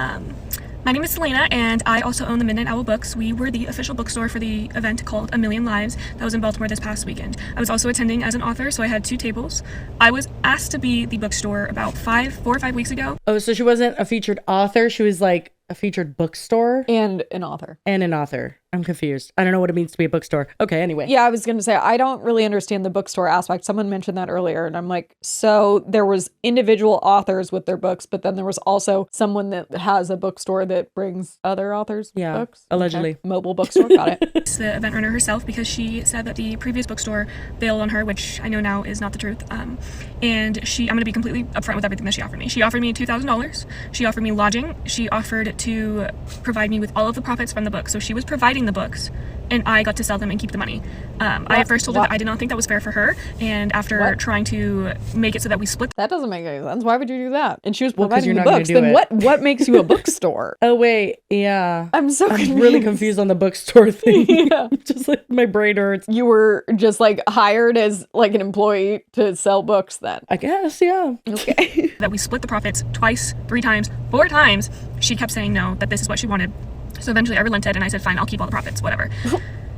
My name is Selena, and I also own the Midnight Owl Books. We were the official bookstore for the event called A Million Lives that was in Baltimore this past weekend. I was also attending as an author, so I had 2 tables. I was asked to be the bookstore about 4 or 5 weeks ago. Oh, so she wasn't a featured author. She was like a featured bookstore And an author. and an author. I'm confused. I don't know what it means to be a bookstore. Okay, anyway. Yeah, I was going to say, I don't really understand the bookstore aspect. Someone mentioned that earlier, and I'm like, so there was individual authors with their books, but then there was also someone that has a bookstore that brings other authors' books? Allegedly. Okay. Mobile bookstore, got it. It's the event runner herself because she said that the previous bookstore bailed on her, which I know now is not the truth. And I'm going to be completely upfront with everything that she offered me. She offered me $2,000. She offered me lodging. She offered to provide me with all of the profits from the book. So she was providing the books and I got to sell them and keep the money. I at first told her that I did not think that was fair for her. And after trying to make it so that we split. That doesn't make any sense. Why would you do that? And she was 'cause providing you're the not gonna books. do Then it. what makes you a bookstore? Oh, wait. Yeah. I'm really confused on the bookstore thing. Yeah. Just like my brain hurts. You were just like hired as like an employee to sell books then. I guess, yeah. Okay. That we split the profits twice, 3 times, 4 times. She kept saying no, that this is what she wanted. So eventually I relented and I said, fine, I'll keep all the profits, whatever.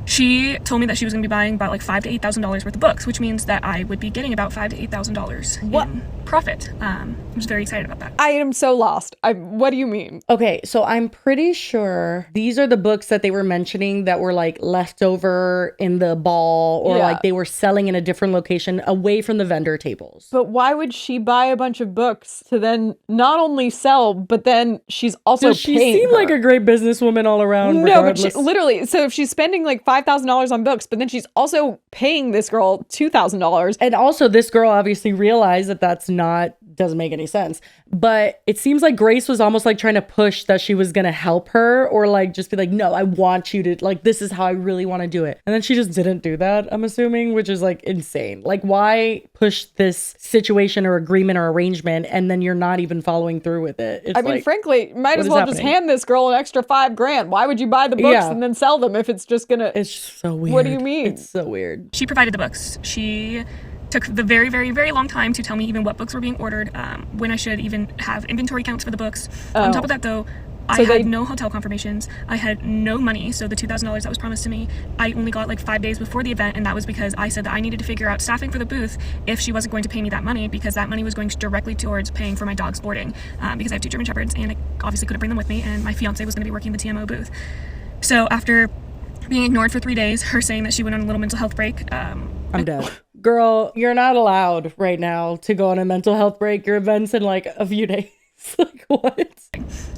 She told me that she was going to be buying about like $5,000 to $8,000 worth of books, which means that I would be getting about $5,000 to $8,000 in profit. I was very excited about that. I am so lost. What do you mean? Okay, so I'm pretty sure these are the books that they were mentioning that were like left over in the ball or Yeah. like they were selling in a different location away from the vendor tables. But why would she buy a bunch of books to then not only sell, but then she's also Does she paying seem her? like a great businesswoman all around? No, but regardless? literally, so if she's spending like $5,000 on books, but then she's also paying this girl $2,000. And also, this girl obviously realized that doesn't make any sense. But it seems like Grace was almost like trying to push that she was going to help her or like just be like, no, I want you to, like, this is how I really want to do it. And then she just didn't do that, I'm assuming, which is like insane. Like, why push this situation or agreement or arrangement and then you're not even following through with it? It's I mean, like, frankly, might what as is well just happening? hand this girl an extra $5,000. Why would you buy the books Yeah. and then sell them if it's just gonna? It's just so weird. What do you mean? It's so weird. She provided the books. She took the very, very, very long time to tell me even what books were being ordered, when I should even have inventory counts for the books. On top of that, though, I had no hotel confirmations. I had no money, so the $2,000 that was promised to me, I only got like 5 days before the event, and that was because I said that I needed to figure out staffing for the booth if she wasn't going to pay me that money, because that money was going directly towards paying for my dog's boarding, because I have 2 German Shepherds, and I obviously couldn't bring them with me, and my fiance was going to be working the TMO booth. So after being ignored for 3 days, her saying that she went on a little mental health break, I'm dead. Girl, you're not allowed right now to go on a mental health break. Your event's in like a few days. Like, what?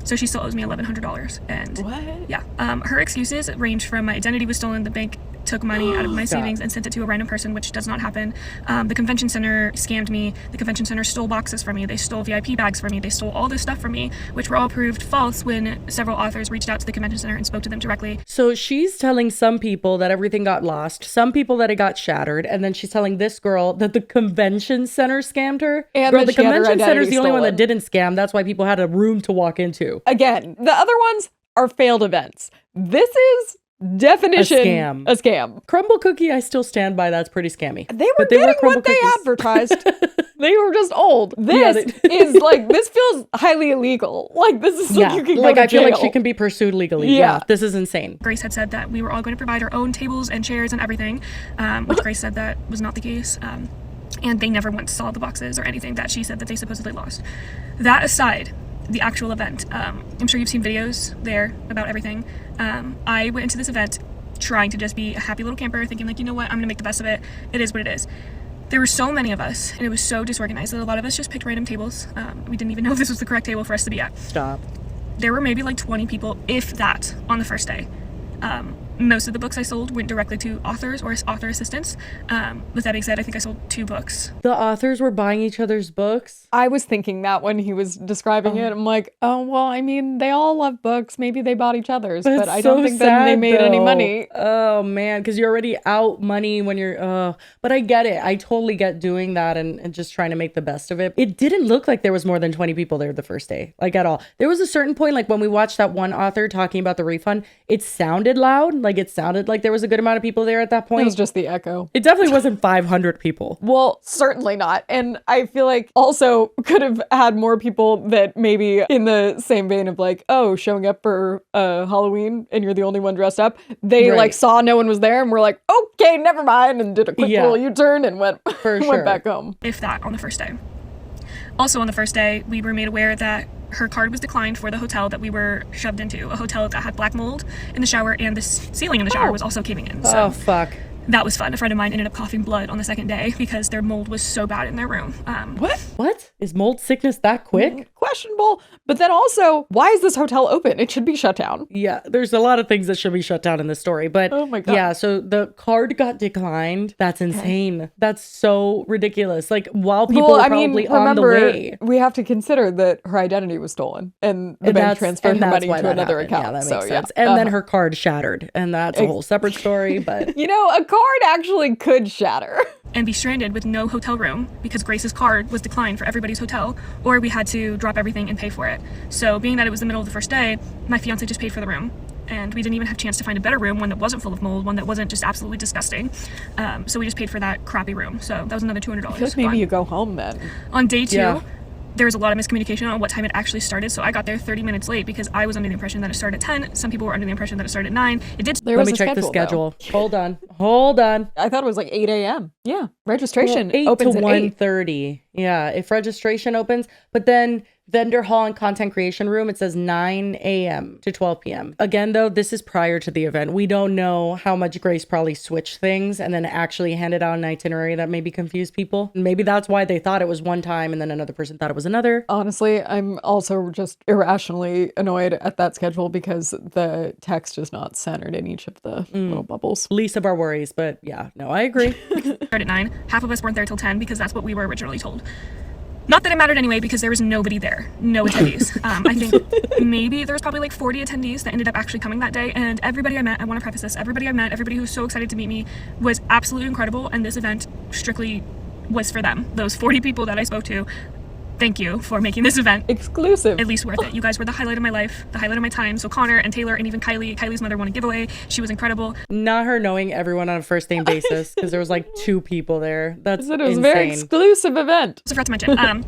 So she still owes me $1,100. And What? yeah, her excuses range from my identity was stolen, the bank took money out of my savings and sent it to a random person, which does not happen. The convention center scammed me. The convention center stole boxes from me. They stole VIP bags from me. They stole all this stuff from me, which were all proved false when several authors reached out to the convention center and spoke to them directly. So she's telling some people that everything got lost, some people that it got shattered, and then she's telling this girl that the convention center scammed her. And girl, that the she had her convention center's identity the only one that stolen. didn't scam. That's why people had a room to walk into. Again, the other ones are failed events. This is definition A scam. Crumble Cookie, I still stand by. That's pretty scammy. They were But getting Crumble what they Cookies. advertised. They were just old. Yeah, This is like, this feels highly illegal. Like, this is Yeah, like you can like go to I feel like jail. she can be pursued legally. Yeah. Yeah, this is insane. Grace had said that we were all going to provide our own tables and chairs and everything, which Grace said that was not the case. And they never once saw the boxes or anything that she said that they supposedly lost. That aside, the actual event, I'm sure you've seen videos there about everything. I went into this event trying to just be a happy little camper, thinking like, you know what, I'm gonna make the best of it. It is what it is. There were so many of us, and it was so disorganized that a lot of us just picked random tables. We didn't even know if this was the correct table for us to be at. Stop. There were maybe like 20 people, if that, on the first day. Most of the books I sold went directly to authors or author assistants. With that being said, I think I sold 2 books. The authors were buying each other's books? I was thinking that when he was describing it. I'm like, oh, well, I mean, they all love books. Maybe they bought each other's, but I don't think that they made any money. Oh, man, because you're already out money when you're, but I get it. I totally get doing that and just trying to make the best of it. It didn't look like there was more than 20 people there the first day, like at all. There was a certain point, like when we watched that one author talking about the refund, it sounded loud. Like it sounded like there was a good amount of people there at that point. It was just the echo. It definitely wasn't 500 people. Well, certainly not. And I feel like also could have had more people that maybe in the same vein of like, oh, showing up for Halloween and you're the only one dressed up. They like saw no one was there and were like, okay, never mind, and did a quick little U-turn and went back home. If that, on the first day. Also on the first day, we were made aware that her card was declined for the hotel that we were shoved into, a hotel that had black mold in the shower, and the ceiling in the shower was also caving in. So fuck. That was fun. A friend of mine ended up coughing blood on the second day because their mold was so bad in their room. What? Is mold sickness that quick? Questionable. But then also, why is this hotel open? It should be shut down. Yeah, there's a lot of things that should be shut down in this story. But oh my God. Yeah, so the card got declined. That's insane. That's so ridiculous. Like while people were probably on the way. We have to consider that her identity was stolen and the bank transferred her money to another account. Yeah, that makes sense. And then her card shattered. And that's a whole separate story. But you know, a card actually could shatter. And be stranded with no hotel room because Grace's card was declined for everybody's hotel, or we had to drop everything and pay for it. So being that it was the middle of the first day, my fiance just paid for the room. And we didn't even have a chance to find a better room, one that wasn't full of mold, one that wasn't just absolutely disgusting. So we just paid for that crappy room. So that was another $200. I feel like maybe you go home then. On day 2, there was a lot of miscommunication on what time it actually started. So I got there 30 minutes late because I was under the impression that it started at 10. Some people were under the impression that it started at 9. It did. Let me check the schedule. Hold on. I thought it was like 8 a.m. Yeah. Registration 8 opens to at 1:30. Yeah. If registration opens, but then vendor hall and content creation room, it says 9 a.m. to 12 p.m. Again, though, this is prior to the event. We don't know how much Grace probably switched things and then actually handed out an itinerary that maybe confused people. Maybe that's why they thought it was one time and then another person thought it was another. Honestly, I'm also just irrationally annoyed at that schedule because the text is not centered in each of the little bubbles. Least of our worries, but yeah, no, I agree. Started at 9. Half of us weren't there till 10 because that's what we were originally told. Not that it mattered anyway, because there was nobody there. No attendees. I think maybe there was probably like 40 attendees that ended up actually coming that day. And everybody I met, I want to preface this, everybody I met, everybody who was so excited to meet me was absolutely incredible. And this event strictly was for them. Those 40 people that I spoke to, thank you for making this event exclusive. At least worth it. You guys were the highlight of my life, the highlight of my time. So Connor and Taylor and even Kylie's mother won a giveaway. She was incredible. Not her knowing everyone on a first name basis, because there was like 2 people there. That's it was a very exclusive event. So I forgot to mention,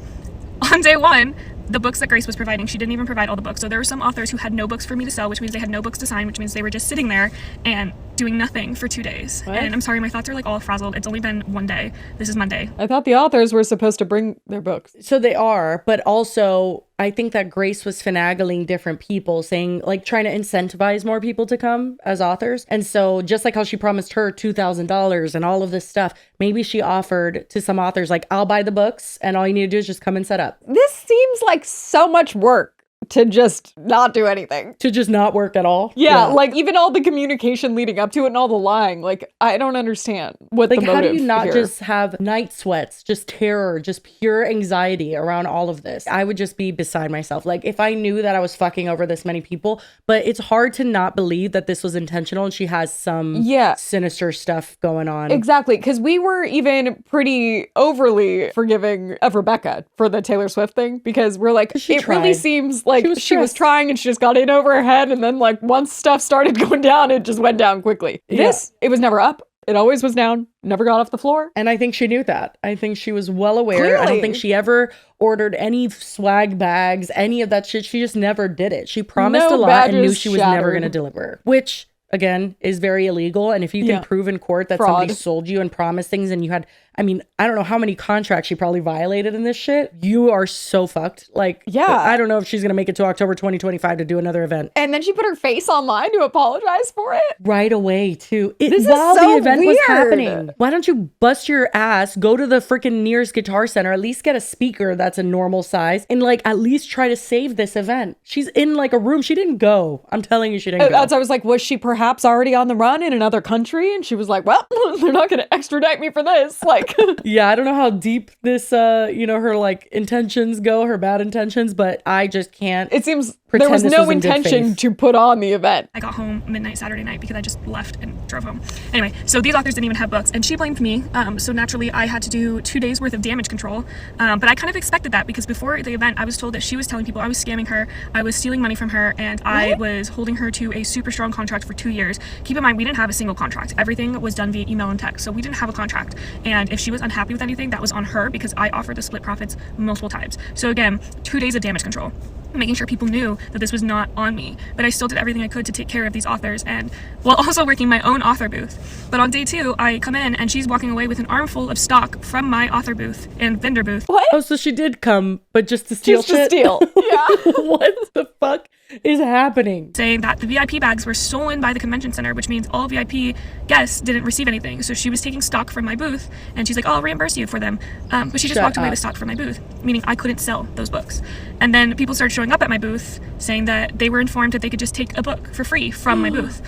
on day 1, the books that Grace was providing, she didn't even provide all the books. So there were some authors who had no books for me to sell, which means they had no books to sign, which means they were just sitting there and doing nothing for 2 days. What? And I'm sorry, my thoughts are like all frazzled. It's only been 1 day. This is Monday. I thought the authors were supposed to bring their books. So they are, but also I think that Grace was finagling different people, saying like trying to incentivize more people to come as authors. And so just like how she promised her $2,000 and all of this stuff, maybe she offered to some authors like, I'll buy the books and all you need to do is just come and set up. This seems like so much work to just not do anything. To just not work at all? Yeah, like even all the communication leading up to it and all the lying. Like, I don't understand what like, the motive how do you not here? Just have night sweats, just terror, just pure anxiety around all of this? I would just be beside myself. Like, if I knew that I was fucking over this many people, but it's hard to not believe that this was intentional and she has some sinister stuff going on. Exactly, because we were even pretty overly forgiving of Rebecca for the Taylor Swift thing, because we're like, it really seems like she was trying and she just got in over her head, and then like once stuff started going down, it just went down quickly. It was never up. It always was down, never got off the floor. And I think she knew that. I think she was well aware. Clearly. I don't think she ever ordered any swag bags, any of that shit. She just never did it. She promised a lot and knew she was never going to deliver, which again is very illegal. And if you can prove in court that somebody sold you and promised things and you had I mean, I don't know how many contracts she probably violated in this shit. You are so fucked. Like, Yeah. I don't know if she's going to make it to October 2025 to do another event. And then she put her face online to apologize for it. Right away, too. This is While so the event was weird. happening. Why don't you bust your ass, go to the freaking nearest Guitar Center, at least get a speaker that's a normal size, and like at least try to save this event. She's in like a room. She didn't go. I'm telling you, she didn't go. That's, I was like, was she perhaps already on the run in another country? And she was like, well, they're not going to extradite me for this. Like, yeah, I don't know how deep this, her like intentions go, her bad intentions, but I just can't. It seems there pretend was this no was in good intention faith. to put on the event. I got home midnight Saturday night because I just left and drove home. Anyway, so these authors didn't even have books, and she blamed me. So naturally, I had to do 2 days worth of damage control. But I kind of expected that because before the event, I was told that she was telling people I was scamming her, I was stealing money from her, and I was holding her to a super strong contract for 2 years. Keep in mind, we didn't have a single contract. Everything was done via email and text, so we didn't have a contract. And if she was unhappy with anything, that was on her because I offered to split profits multiple times. So again, 2 days of damage control, making sure people knew that this was not on me, but I still did everything I could to take care of these authors, and while also working my own author booth. But on day 2, I come in and she's walking away with an armful of stock from my author booth and vendor booth. What? Oh, so she did come, but just to steal Just to shit? steal. Yeah. What the fuck is happening? Saying that the VIP bags were stolen by the convention center, which means all VIP guests didn't receive anything. So she was taking stock from my booth, and she's like, "Oh, I'll reimburse you for them." But she just Shut walked away up. with stock from my booth, meaning I couldn't sell those books. And then people started showing up at my booth saying that they were informed that they could just take a book for free from my booth.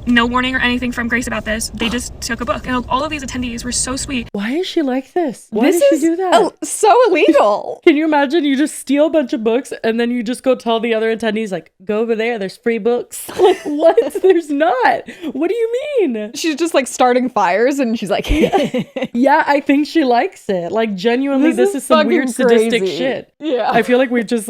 No warning or anything from Grace about this. They just took a book. And all of these attendees were so sweet. Why is she like this? Why This did she is do that? so illegal. Can you imagine you just steal a bunch of books and then you just go tell the other attendees, like, go over there, there's free books? Like, what? There's not. What do you mean? She's just like starting fires and she's like, Yeah, I think she likes it. Like, genuinely, this is some weird fucking sadistic crazy. shit. Yeah. I feel like we've just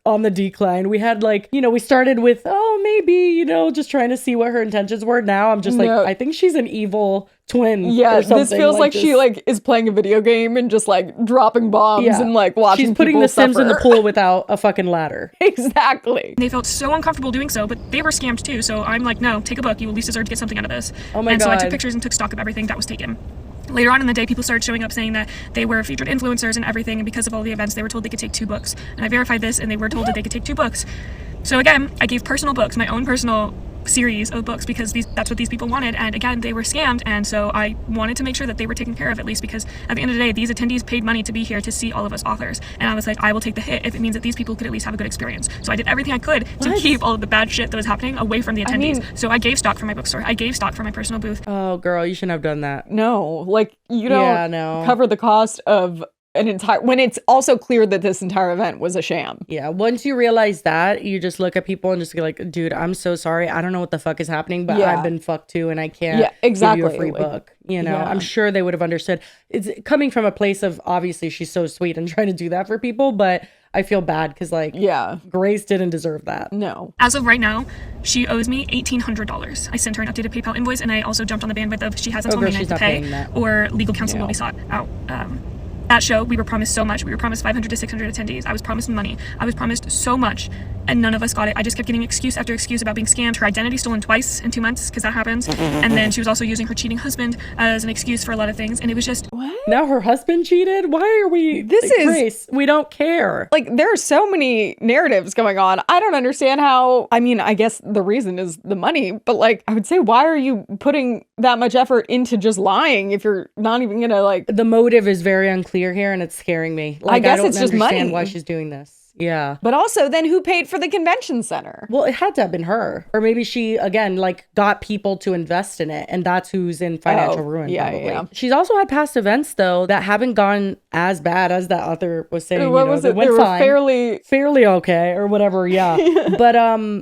on the decline. We had we started with, oh, maybe, just trying to see what her intentions were. Now I'm just like, No. I think she's an evil twin. Yeah, or something. this feels like she this. is playing a video game and just dropping bombs and watching She's putting people the Sims in the suffer. pool without a fucking ladder. Exactly. They felt so uncomfortable doing so, but they were scammed too. So I'm like, no, take a book. You at least deserve to get something out of this. Oh my and so I God. took pictures and took stock of everything that was taken. Later on in the day, people started showing up saying that they were featured influencers and everything, and because of all the events, they were told they could take 2 books. And I verified this, and they were told that they could take 2 books. So again, I gave personal books, my own personal series of books, because that's what these people wanted. And again, they were scammed, and so I wanted to make sure that they were taken care of at least, because at the end of the day, these attendees paid money to be here to see all of us authors. And I was like, I will take the hit if it means that these people could at least have a good experience. So I did everything I could to keep all of the bad shit that was happening away from the attendees. So I gave stock for my bookstore. I gave stock for my personal booth. Oh, girl, you shouldn't have done that. No, you don't Yeah, no. cover the cost of an entire, when it's also clear that this entire event was a sham. Yeah, once you realize that, you just look at people and just be like, dude, I'm so sorry. I don't know what the fuck is happening, but Yeah. I've been fucked too, and I can't Yeah, exactly. give you a free book. Yeah. I'm sure they would have understood. It's coming from a place of, obviously, she's so sweet and trying to do that for people, but I feel bad because, Yeah. Grace didn't deserve that. No. As of right now, she owes me $1,800. I sent her an updated PayPal invoice, and I also jumped on the bandwidth of she has until girl, midnight she's to not pay, paying that. or legal counsel will be sought out. At show, we were promised so much. We were promised 500 to 600 attendees. I was promised money. I was promised so much, and none of us got it. I just kept getting excuse after excuse about being scammed. Her identity stolen twice in 2 months, because that happens. And then she was also using her cheating husband as an excuse for a lot of things. And it was just, What? Now her husband cheated? Why are we... This is- Grace, we don't care. There are so many narratives going on. I don't understand how. I mean, I guess the reason is the money, but I would say, why are you putting that much effort into just lying if you're not even gonna The motive is very unclear here, and it's scaring me. I guess don't it's just understand money. why she's doing this. Yeah. But also, then who paid for the convention center? Well, it had to have been her. Or maybe she, again, got people to invest in it, and that's who's in financial ruin, yeah, probably. yeah. She's also had past events, though, that haven't gone as bad as that author was saying. What was they it? went They were fine, fairly okay, or whatever, yeah. But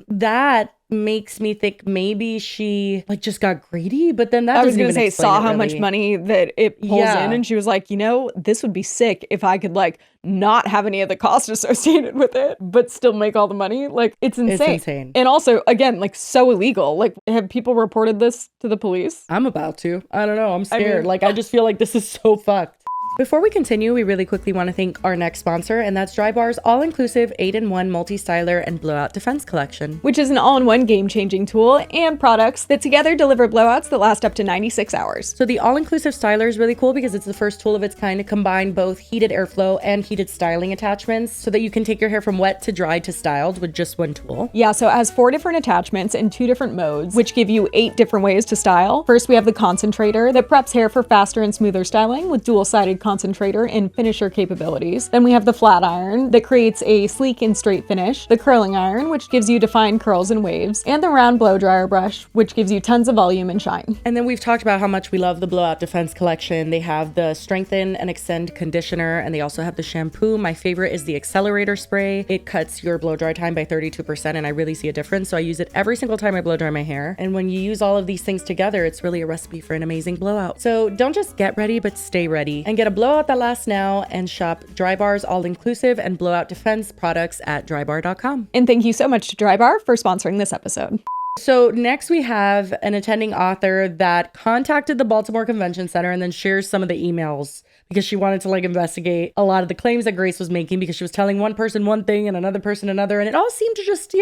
that makes me think maybe she just got greedy, but then that I was doesn't gonna even say, explain saw it, how much really. money that it pulls Yeah. in, and she was like, this would be sick if I could not have any of the cost associated with it, but still make all the money. It's insane. It's insane. And also, again, so illegal. Have people reported this to the police? I'm about to. I don't know. I'm I scared. mean- I just feel like this is so fucked. Before we continue, we really quickly want to thank our next sponsor, and that's Drybar's all-inclusive 8-in-1 multi-styler and blowout defense collection, which is an all-in-one game-changing tool and products that together deliver blowouts that last up to 96 hours. So the all-inclusive styler is really cool because it's the first tool of its kind to combine both heated airflow and heated styling attachments so that you can take your hair from wet to dry to styled with just one tool. Yeah, so it has 4 different attachments in 2 different modes, which give you 8 different ways to style. First, we have the concentrator that preps hair for faster and smoother styling with dual-sided concentrator and finisher capabilities. Then we have the flat iron that creates a sleek and straight finish, the curling iron, which gives you defined curls and waves, and the round blow dryer brush, which gives you tons of volume and shine. And then we've talked about how much we love the blowout defense collection. They have the strengthen and extend conditioner, and they also have the shampoo. My favorite is the accelerator spray. It cuts your blow dry time by 32%, and I really see a difference. So I use it every single time I blow dry my hair. And when you use all of these things together, it's really a recipe for an amazing blowout. So don't just get ready, but stay ready and get a blowout that lasts now, and shop Drybar's all-inclusive and blowout defense products at drybar.com. And thank you so much to Drybar for sponsoring this episode. So next we have an attending author that contacted the Baltimore Convention Center and then shares some of the emails because she wanted to investigate a lot of the claims that Grace was making because she was telling one person one thing and another person another, and it all seemed to just,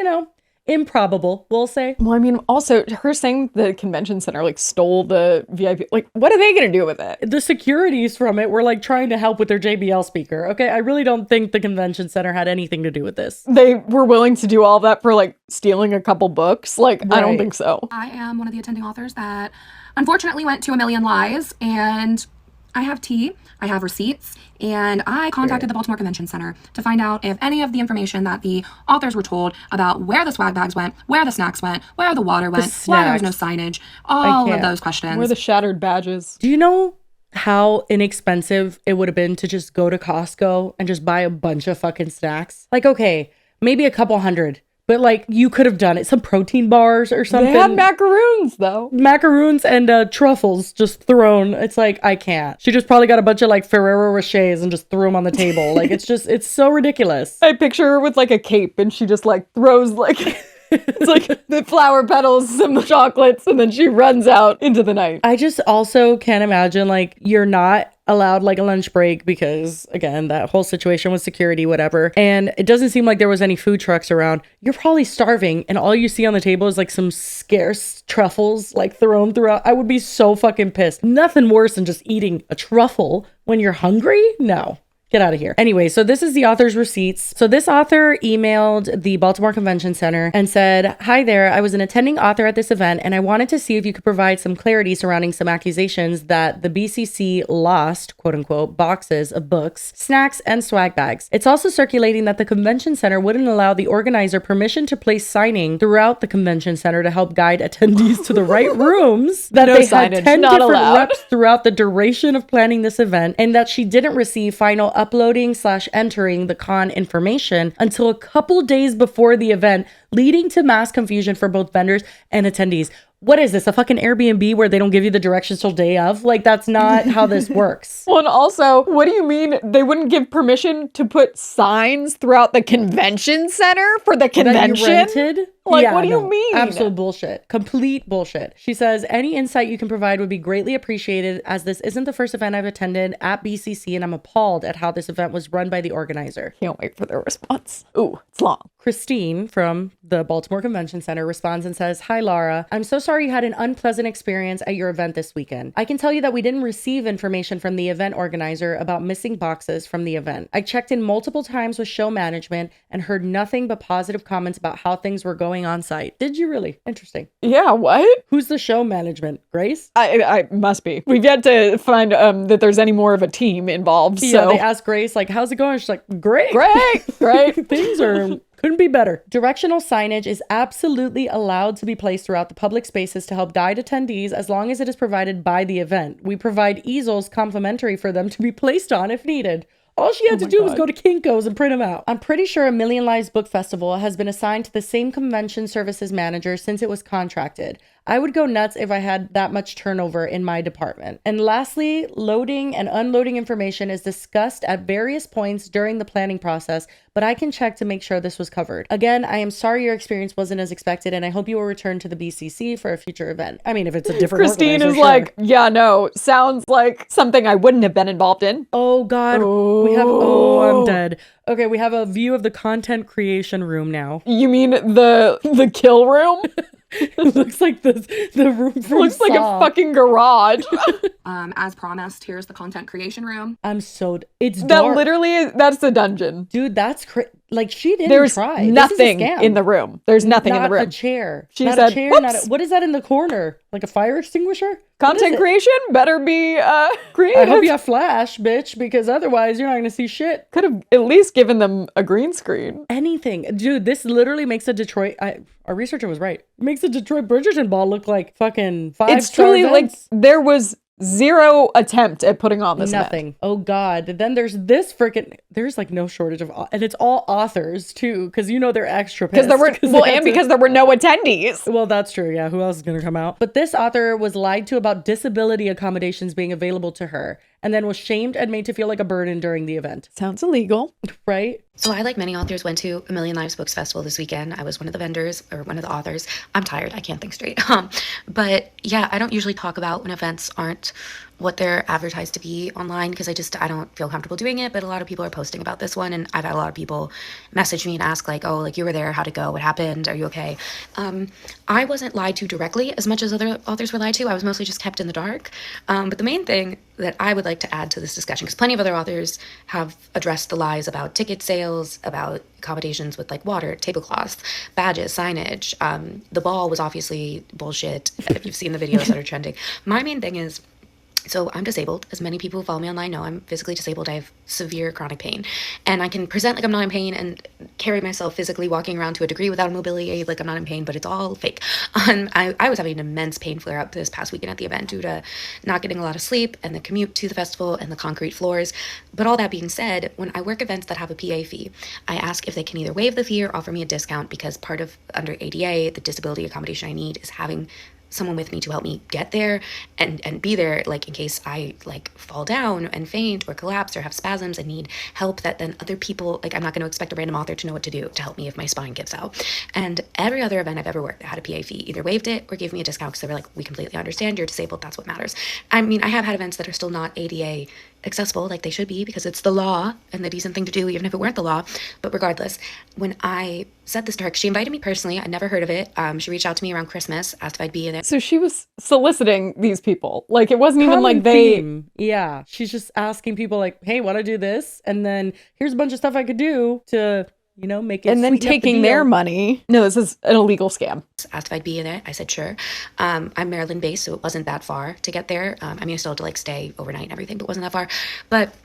improbable, we'll say. Well, I mean, also, her saying the convention center, stole the VIP, what are they going to do with it? The securities from it were, trying to help with their JBL speaker, okay? I really don't think the convention center had anything to do with this. They were willing to do all that for, stealing a couple books? Right. I don't think so. I am one of the attending authors that unfortunately went to a million lies, and I have tea, I have receipts, and I contacted the Baltimore Convention Center to find out if any of the information that the authors were told about where the swag bags went, where the snacks went, where the water went, why there was no signage, all of those questions. Where the shattered badges. Do you know how inexpensive it would have been to just go to Costco and just buy a bunch of fucking snacks? Okay, maybe a couple hundred. But you could have done it. Some protein bars or something. They had macaroons though. Macaroons and truffles just thrown. It's I can't. She just probably got a bunch of Ferrero Rochers and just threw them on the table. It's so ridiculous. I picture her with a cape and she just throws it's the flower petals, some chocolates, and then she runs out into the night. I just also can't imagine you're not allowed a lunch break because again that whole situation with security, whatever, and it doesn't seem like there was any food trucks around. You're probably starving and all you see on the table is some scarce truffles thrown throughout. I would be so fucking pissed. Nothing worse than just eating a truffle when you're hungry. No. Get out of here. Anyway, so this is the author's receipts. So this author emailed the Baltimore Convention Center and said, "Hi there, I was an attending author at this event and I wanted to see if you could provide some clarity surrounding some accusations that the BCC lost, quote unquote, boxes of books, snacks, and swag bags. It's also circulating that the convention center wouldn't allow the organizer permission to place signing throughout the convention center to help guide attendees to the right rooms, that no they signage, had 10 not different allowed. reps throughout the duration of planning this event, and that she didn't receive final uploading/entering the con information until a couple days before the event, leading to mass confusion for both vendors and attendees." What is this, a fucking Airbnb where they don't give you the directions till day of? That's not how this works. Well, and also, what do you mean they wouldn't give permission to put signs throughout the convention center for the convention? That you rented? What do you mean? Absolute bullshit. Complete bullshit. She says, "Any insight you can provide would be greatly appreciated, as this isn't the first event I've attended at BCC, and I'm appalled at how this event was run by the organizer." Can't wait for their response. Ooh, it's long. Christine from the Baltimore Convention Center responds and says, "Hi, Laura. I'm so sorry you had an unpleasant experience at your event this weekend. I can tell you that we didn't receive information from the event organizer about missing boxes from the event. I checked in multiple times with show management and heard nothing but positive comments about how things were going on site." Did you really? Interesting. Yeah, what? Who's the show management? Grace? I must be. We've yet to find that there's any more of a team involved. Yeah, so they asked Grace, how's it going? She's like, great. Great. Things are... couldn't be better. Directional signage is absolutely allowed to be placed throughout the public spaces to help guide attendees as long as it is provided by the event. We provide easels complimentary for them to be placed on if needed. All she had to do was go to Kinko's and print them out. I'm pretty sure A Million Lives Book Festival has been assigned to the same convention services manager since it was contracted. I would go nuts if I had that much turnover in my department. And lastly, loading and unloading information is discussed at various points during the planning process, but I can check to make sure this was covered. Again, I am sorry your experience wasn't as expected, and I hope you will return to the BCC for a future event. I mean, if it's a different Christine is organizer, like, yeah, no, sounds like something I wouldn't have been involved in. Oh God, I'm dead. Okay, we have a view of the content creation room now. You mean the kill room? It looks like the room from Looks like Saw. a fucking garage. As promised, here's the content creation room. It's that dark. literally that's the dungeon. Dude, that's like she didn't There's try. nothing This is a scam. in the room. There's nothing in the room. Not a chair. She not said, a chair, "Whoops." what is that in the corner? Like a fire extinguisher? Content creation better be creative. I hope you have flash, bitch, because otherwise you're not gonna see shit. Could have at least given them a green screen. Anything. Dude, this literally makes a Detroit our researcher was right. It makes a Detroit Bridgerton Ball look like fucking 5-star It's truly events. like there was zero attempt at putting on this Nothing. event. Oh God. Then there's this freaking. There's like no shortage of, and it's all authors too, because they're extra pissed. Because there were no attendees. Well, that's true. Yeah, who else is gonna come out? But this author was lied to about disability accommodations being available to her, and then was shamed and made to feel like a burden during the event. Sounds illegal, right? So I, like many authors, went to A Million Lives Books Festival this weekend. I was one of the vendors, or one of the authors. I'm tired. I can't think straight. But yeah, I don't usually talk about when events aren't what they're advertised to be online, because I don't feel comfortable doing it. But a lot of people are posting about this one, and I've had a lot of people message me and ask like, oh, like you were there, how'd it go? What happened? Are you okay? I wasn't lied to directly as much as other authors were lied to. I was mostly just kept in the dark. But the main thing that I would like to add to this discussion, because plenty of other authors have addressed the lies about ticket sales, about accommodations with like water, tablecloths, badges, signage. The ball was obviously bullshit, if you've seen the videos that are trending. My main thing is, so I'm disabled. As many people who follow me online know, I'm physically disabled. I have severe chronic pain. And I can present like I'm not in pain and carry myself physically walking around to a degree without a mobility aid like I'm not in pain, but it's all fake. I was having an immense pain flare up this past weekend at the event due to not getting a lot of sleep and the commute to the festival and the concrete floors. But all that being said, when I work events that have a PA fee, I ask if they can either waive the fee or offer me a discount, because part of under ADA, the disability accommodation I need is having someone with me to help me get there and be there, like in case I like fall down and faint or collapse or have spasms and need help, that then other people, like I'm not going to expect a random author to know what to do to help me if my spine gives out. And every other event I've ever worked that had a PA fee either waived it or gave me a discount, because they were like, we completely understand you're disabled, that's what matters. I mean, I have had events that are still not ADA accessible like they should be, because it's the law and the decent thing to do even if it weren't the law. But regardless, when I said this to her, she invited me personally. I'd never heard of it. She reached out to me around Christmas, asked if I'd be in it. So she was soliciting these people. Like it wasn't even like they theme. Yeah, she's just asking people like, hey, want to do this? And then here's a bunch of stuff I could do to make it, and then taking their money. No, this is an illegal scam. Asked if I'd be in it. I said sure. I'm Maryland based, so it wasn't that far to get there. I mean, I still had to like stay overnight and everything, but it wasn't that far. But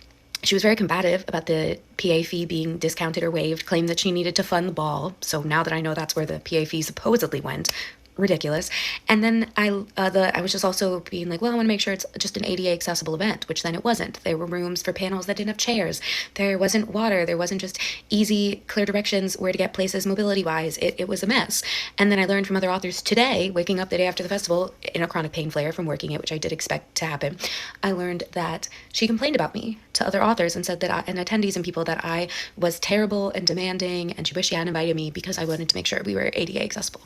she was very combative about the PA fee being discounted or waived, claimed that she needed to fund the ball. So now that I know that's where the PA fee supposedly went, ridiculous. And then I was just also being like, well, I want to make sure it's just an ADA accessible event, which then it wasn't. There were rooms for panels that didn't have chairs. There wasn't water. There wasn't just easy, clear directions where to get places mobility wise. It was a mess. And then I learned from other authors today, waking up the day after the festival in a chronic pain flare from working it, which I did expect to happen. I learned that she complained about me to other authors and said that and attendees and people that I was terrible and demanding, and she wished she hadn't invited me because I wanted to make sure we were ADA accessible.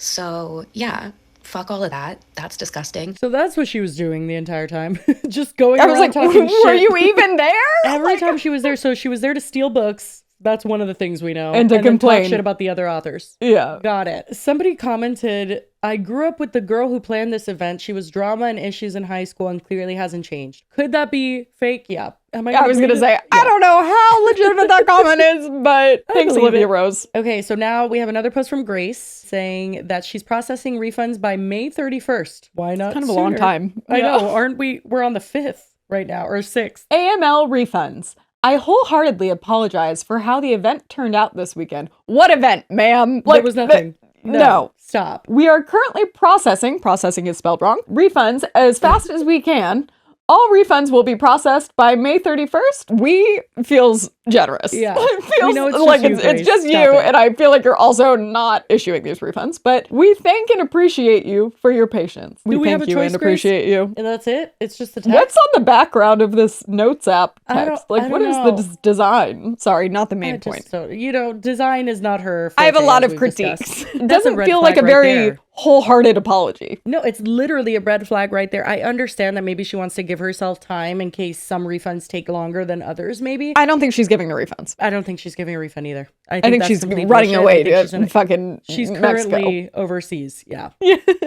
So yeah, fuck all of that. That's disgusting. So that's what she was doing the entire time. Just going around like, talking shit. Were you even there? Every time she was there. So she was there to steal books. That's one of the things we know. And to then complain. talk shit about the other authors. Yeah. Got it. Somebody commented, I grew up with the girl who planned this event. She was drama and issues in high school and clearly hasn't changed. Could that be fake? Yeah. I was going to say, I don't know how legitimate that comment is, but thanks, Olivia Rose. Okay, so now we have another post from Grace saying that she's processing refunds by May 31st. Why not? It's kind of sooner? a long time. I know. Aren't we? We're on the 5th right now, or 6th. AML refunds. I wholeheartedly apologize for how the event turned out this weekend. What event, ma'am? There was nothing. No. Stop. We are currently processing is spelled wrong, refunds as fast as we can. All refunds will be processed by May 31st. We feels generous. Yeah. It feels We know it's like just you, it's just Grace. you, Stop it. and I feel like you're also not issuing these refunds. But we thank and appreciate you for your patience. Do we have thank a you choice, and appreciate you. And that's it? It's just the text? What's on the background of this notes app I text? don't What is the know. design? Sorry, not the I main just point. don't, design is not her I have a forte, lot as of we've critiques. discussed. It That's a doesn't red feel like a flag right very there. wholehearted apology. No, it's literally a red flag right there. I understand that maybe she wants to give herself time in case some refunds take longer than others, maybe. I don't think she's giving the refunds. I don't think she's giving a refund either. I think that's she's complete running bullshit. away I think to she's gonna- fucking She's Mexico. currently overseas. Yeah.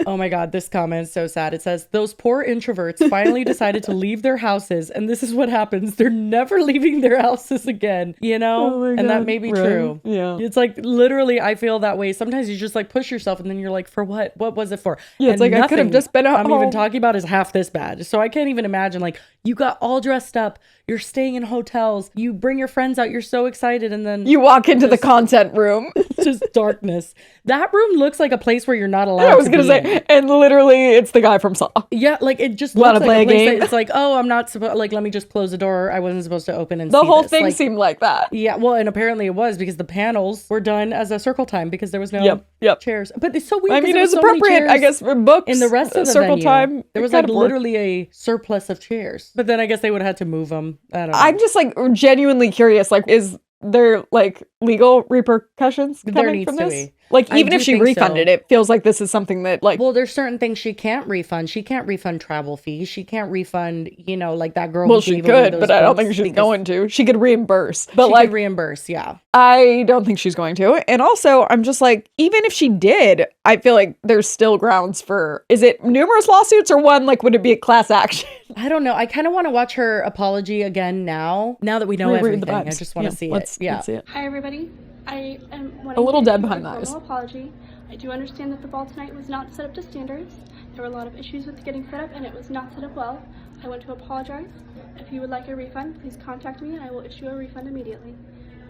Oh my God, this comment is so sad. It says, those poor introverts finally decided to leave their houses, and this is what happens. They're never leaving their houses again, you know? Oh my and that God, may be right? true. Yeah. It's like, literally, I feel that way. Sometimes you just like push yourself, and then you're like, for what? What was it for? Yeah, it's And like, I could have nothing just been at I'm home. even talking about is half this bad. So I can't even imagine, like, you got all dressed up, you're staying in hotels, you bring your friends out, you're so excited, and then You walk into the content room. it's just darkness. That room looks like a place where you're not allowed I was to gonna be say, in. and literally, it's the guy from Saw. Yeah, like it just Wanna looks play like a a place game? that it's like, oh, I'm not supposed, like, let me just close the door. I wasn't supposed to open and The see whole this. thing Like, seemed like that. yeah, well, and apparently it was because the panels were done as a circle time because there was no Yep. chairs. But it's so weird. I 'cause mean, there it's was so many appropriate, I chairs guess, for books. in the rest of the circle venue. time. There was kind like of worked. literally a surplus of chairs. But then I guess they would have had to move them. I don't know. I'm just like genuinely curious. Like, is there like legal repercussions There coming needs from to this? be. Like, I even do if she think refunded so. it, feels like this is something that like. Well, there's certain things she can't refund. She can't refund travel fees. She can't refund, like that girl. Well, who she gave away could, those but I don't books think she's because going to. She could reimburse, but she like could reimburse. Yeah. I don't think she's going to. And also, I'm just like, even if she did, I feel like there's still grounds for. Is it numerous lawsuits or one? Like, would it be a class action? I don't know. I kind of want to watch her apology again now that we know Reread the everything. I vibes. just want to see let's it. Yeah. see it. Hi, everybody. I am wanting A little to dead issue behind a the eyes. formal apology. I do understand that the ball tonight was not set up to standards. There were a lot of issues with getting set up, and it was not set up well. I want to apologize. If you would like a refund, please contact me, and I will issue a refund immediately.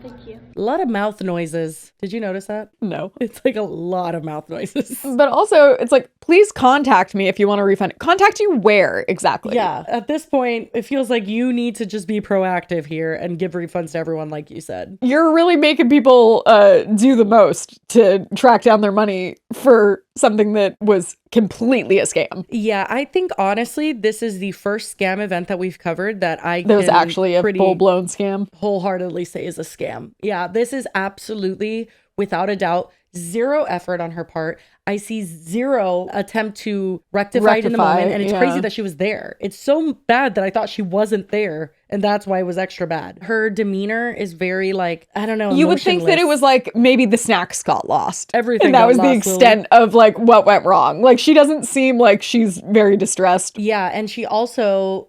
Thank you. A lot of mouth noises. Did you notice that? No. It's like a lot of mouth noises. But also, it's like, please contact me if you want to refund. Contact you where exactly? Yeah. At this point, it feels like you need to just be proactive here and give refunds to everyone, like you said. You're really making people do the most to track down their money for something that was completely a scam. Yeah, I think honestly, this is the first scam event that we've covered that That was can actually a pretty full-blown scam. wholeheartedly say is a scam. Yeah, this is absolutely, without a doubt, zero effort on her part. I see zero attempt to rectify it in the moment. And it's crazy that she was there. It's so bad that I thought she wasn't there. And that's why it was extra bad. Her demeanor is very like, I don't know. You would think that it emotionless. was like maybe the snacks got lost. Everything And that got was the lost, extent of like what went wrong. Like, she doesn't seem like she's very distressed. Yeah, and she also,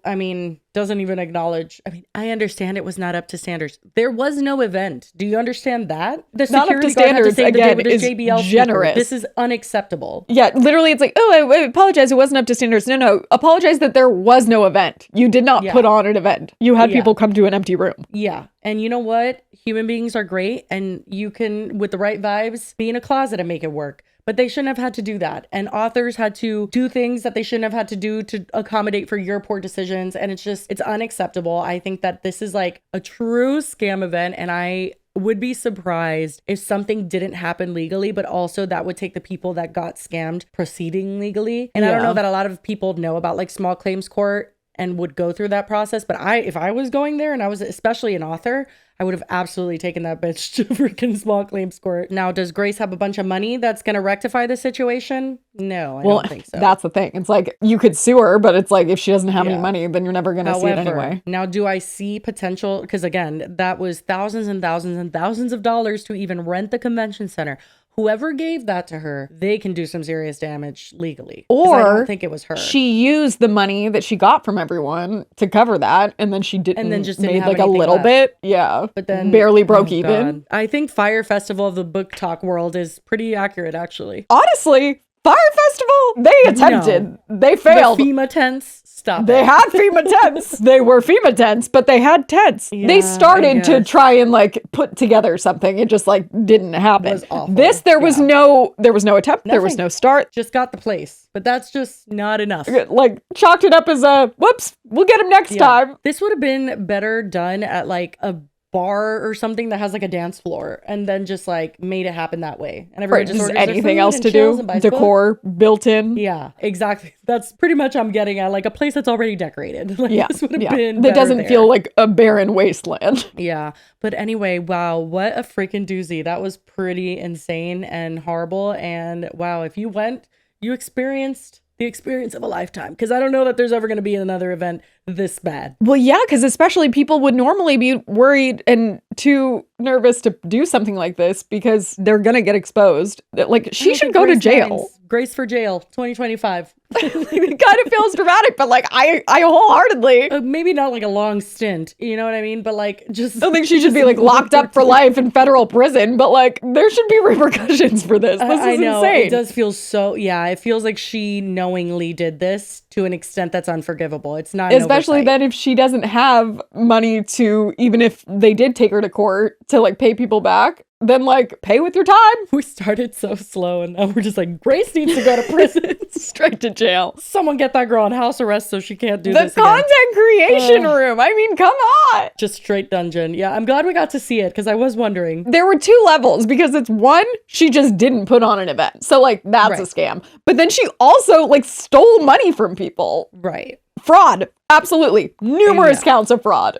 doesn't even acknowledge. I understand it was not up to standards. There was no event. Do you understand that? The Not up to security guard had to standards, say that again, they were is just JBL speaker. generous. This is unacceptable. Yeah, literally, it's like, oh, I apologize. It wasn't up to standards. No. Apologize that there was no event. You did not put on an event. You had people come to an empty room. Yeah. And you know what? Human beings are great. And you can, with the right vibes, be in a closet and make it work. But they shouldn't have had to do that. And authors had to do things that they shouldn't have had to do to accommodate for your poor decisions. And it's unacceptable. I think that this is like a true scam event. And I would be surprised if something didn't happen legally, but also that would take the people that got scammed proceeding legally. And I don't know that a lot of people know about like small claims court and would go through that process. But if I was going there and I was especially an author, I would have absolutely taken that bitch to freaking small claims court. Now, does Grace have a bunch of money that's going to rectify the situation? No, I don't think so. That's the thing. It's like, you could sue her, but it's like, if she doesn't have any money, then you're never going to see it anyway. Now, do I see potential? Because again, that was thousands and thousands and thousands of dollars to even rent the convention center. Whoever gave that to her, they can do some serious damage legally. Or I don't think it was her. She used the money that she got from everyone to cover that, and then she didn't. And then just didn't made have like a anything little left. bit, yeah. But then barely broke oh, even. God. I think Fyre Festival of the Booktok world is pretty accurate, actually. Honestly, Fyre Festival, they attempted. They failed. The FEMA tents, stop They it. had FEMA tents. They were FEMA tents, but they had tents. Yeah, they started to guess. try and like put together something. It just like didn't happen. It was awful. There was no attempt. There was Nothing. no start. Just got the place, but that's just not enough. Like chalked it up as a whoops. We'll get him next time. This would have been better done at like a bar or something that has like a dance floor, and then just like made it happen that way. And everybody just orders anything their food else and to chills do, and buys decor books. built in. Yeah, exactly. That's pretty much I'm getting at, like a place that's already decorated. Like, Yeah, this would have yeah. been That better doesn't there. feel like a barren wasteland. Yeah. But anyway, wow, what a freaking doozy. That was pretty insane and horrible. And wow, if you went, you experienced the experience of a lifetime. Because I don't know that there's ever going to be another event this bad. Well, yeah, because especially people would normally be worried and too nervous to do something like this because they're going to get exposed. Like, she should go to jail. Grace for jail, 2025. It kind of feels dramatic, but like I wholeheartedly. Maybe not like a long stint, you know what I mean? But like just. I don't think she should be like locked up for life in federal prison, but like there should be repercussions for this. This I is know, insane. it does feel so, yeah, it feels like she knowingly did this to an extent that's unforgivable. It's not an Especially oversight. then if she doesn't have money to, even if they did take her to court to like pay people back, then like pay with your time. We started so slow and now we're just like, Grace needs to go to prison. Straight to jail. Someone get that girl on house arrest so she can't do The this again. content creation room. I mean, come on. Just straight dungeon. Yeah, I'm glad we got to see it because I was wondering. There were two levels because it's one, she just didn't put on an event. So like that's a scam. But then she also like stole money from people. Right. Fraud. Absolutely. Numerous counts of fraud.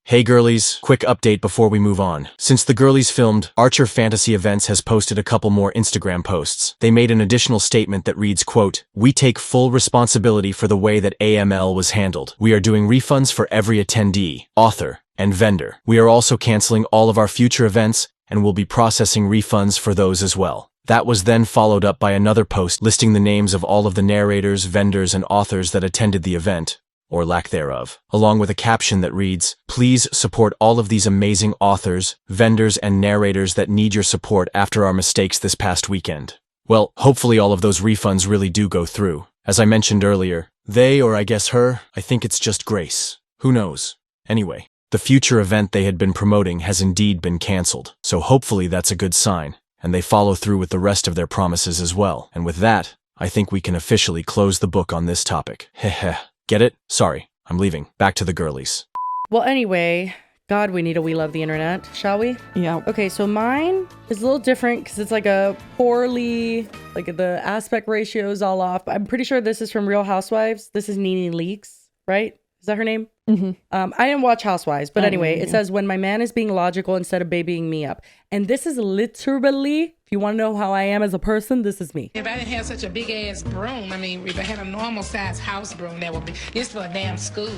Hey girlies, quick update before we move on. Since the girlies filmed, Archer Fantasy Events has posted a couple more Instagram posts. They made an additional statement that reads, quote, "We take full responsibility for the way that AML was handled. We are doing refunds for every attendee, author, and vendor. We are also canceling all of our future events and will be processing refunds for those as well." That was then followed up by another post listing the names of all of the narrators, vendors, and authors that attended the event, or lack thereof, along with a caption that reads, "Please support all of these amazing authors, vendors, and narrators that need your support after our mistakes this past weekend." Well, hopefully all of those refunds really do go through. As I mentioned earlier, they, or I guess her, I think it's just Grace. Who knows? Anyway, the future event they had been promoting has indeed been cancelled, so hopefully that's a good sign, and they follow through with the rest of their promises as well. And with that, I think we can officially close the book on this topic. Heh. Get it? Sorry, I'm leaving. Back to the girlies. Well, anyway, God, we need a We Love the Internet, shall we? Yeah. Okay, so mine is a little different because it's like a poorly, like the aspect ratio is all off. I'm pretty sure this is from Real Housewives. This is Nene Leakes, right? Is that her name? Mm-hmm. I didn't watch Housewives, but anyway, it says, "When my man is being logical instead of babying me up." And this is literally, if you want to know how I am as a person, this is me. If I didn't have such a big ass broom, I mean, if I had a normal size house broom, that would be, it's for a damn school.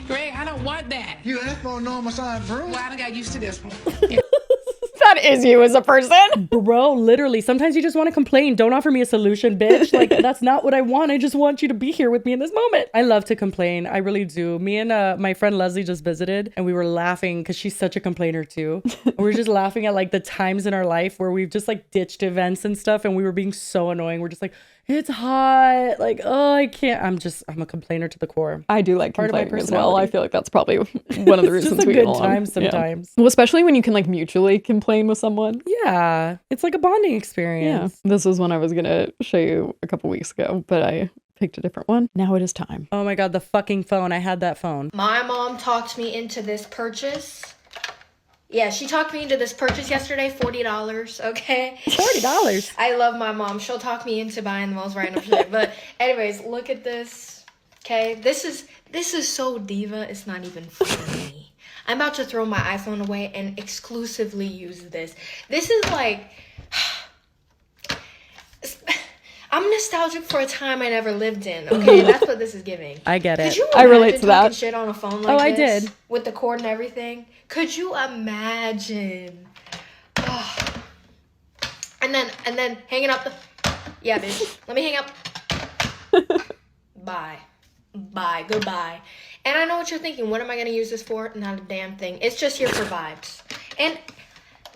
Greg, I don't want that. You asked for a normal size broom? Well, I done got used to this one. That is you as a person. Bro, literally, sometimes you just want to complain. Don't offer me a solution, bitch. Like, that's not what I want. I just want you to be here with me in this moment. I love to complain. I really do. Me and my friend Leslie just visited and we were laughing because she's such a complainer too. We were just laughing at like the times in our life where we've just like ditched events and stuff and we were being so annoying. We're just like, it's hot. Like, oh, I can't. I'm a complainer to the core. I do like Part of my complaining as well. I personality. feel like that's probably one of the reasons just a we good get along. time sometimes. Well, especially when you can like mutually complain with someone. Yeah, it's like a bonding experience. Yeah. This was one I was going to show you a couple weeks ago, but I picked a different one. Now it is time. Oh my God, the fucking phone. I had that phone. My mom talked me into this purchase. Yeah, she talked me into this purchase yesterday, $40, okay? $40? I love my mom. She'll talk me into buying the most random shit. But anyways, look at this, okay? This is so diva, it's not even funny. I'm about to throw my iPhone away and exclusively use this. This is like... I'm nostalgic for a time I never lived in, okay? That's what this is giving. I get it. Could you I relate to talking that. shit on a phone like this? I did. With the cord and everything? Could you imagine? Oh. And then hanging up the... Yeah, bitch. Let me hang up. Bye. Goodbye. And I know what you're thinking. What am I going to use this for? Not a damn thing. It's just here for vibes. And...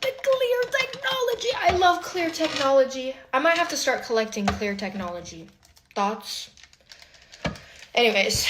the clear technology. I love clear technology. I might have to start collecting clear technology. Thoughts? Anyways,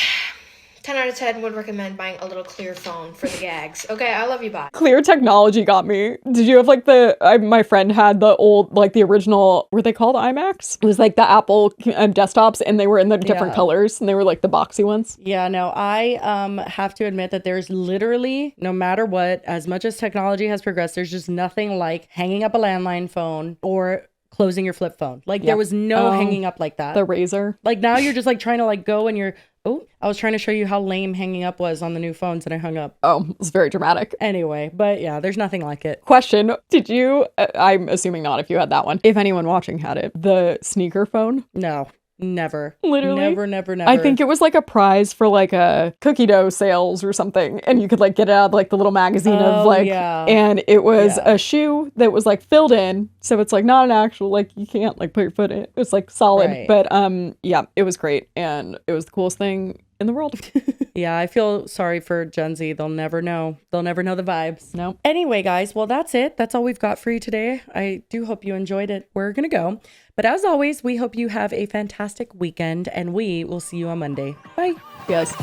10 out of 10 would recommend buying a little clear phone for the gags. Okay, I love you, bye. Clear technology got me. Did you have like my friend had the old, like the original, were they called iMacs? It was like the Apple desktops, and they were in the different colors, and they were like the boxy ones. Yeah, no, I have to admit that there's literally, no matter what, as much as technology has progressed, there's just nothing like hanging up a landline phone or closing your flip phone. Like there was no hanging up like that. The razor. Like now you're just like trying to like go and you're, I was trying to show you how lame hanging up was on the new phones and I hung up. Oh, it's very dramatic. Anyway, but yeah, there's nothing like it. Question, did you, I'm assuming not if you had that one. If anyone watching had it, the sneaker phone? No. Never. Literally. Never. I think it was like a prize for like a cookie dough sales or something. And you could like get it out of like the little magazine of like, and it was a shoe that was like filled in. So it's like not an actual, like you can't like put your foot in it. It's like solid. Right. But yeah, it was great. And it was the coolest thing in the world. Yeah, I feel sorry for Gen Z. They'll never know. They'll never know the vibes. No. Anyway, guys, well, that's it. That's all we've got for you today. I do hope you enjoyed it. We're going to go. But as always, we hope you have a fantastic weekend, and we will see you on Monday. Bye. Yes.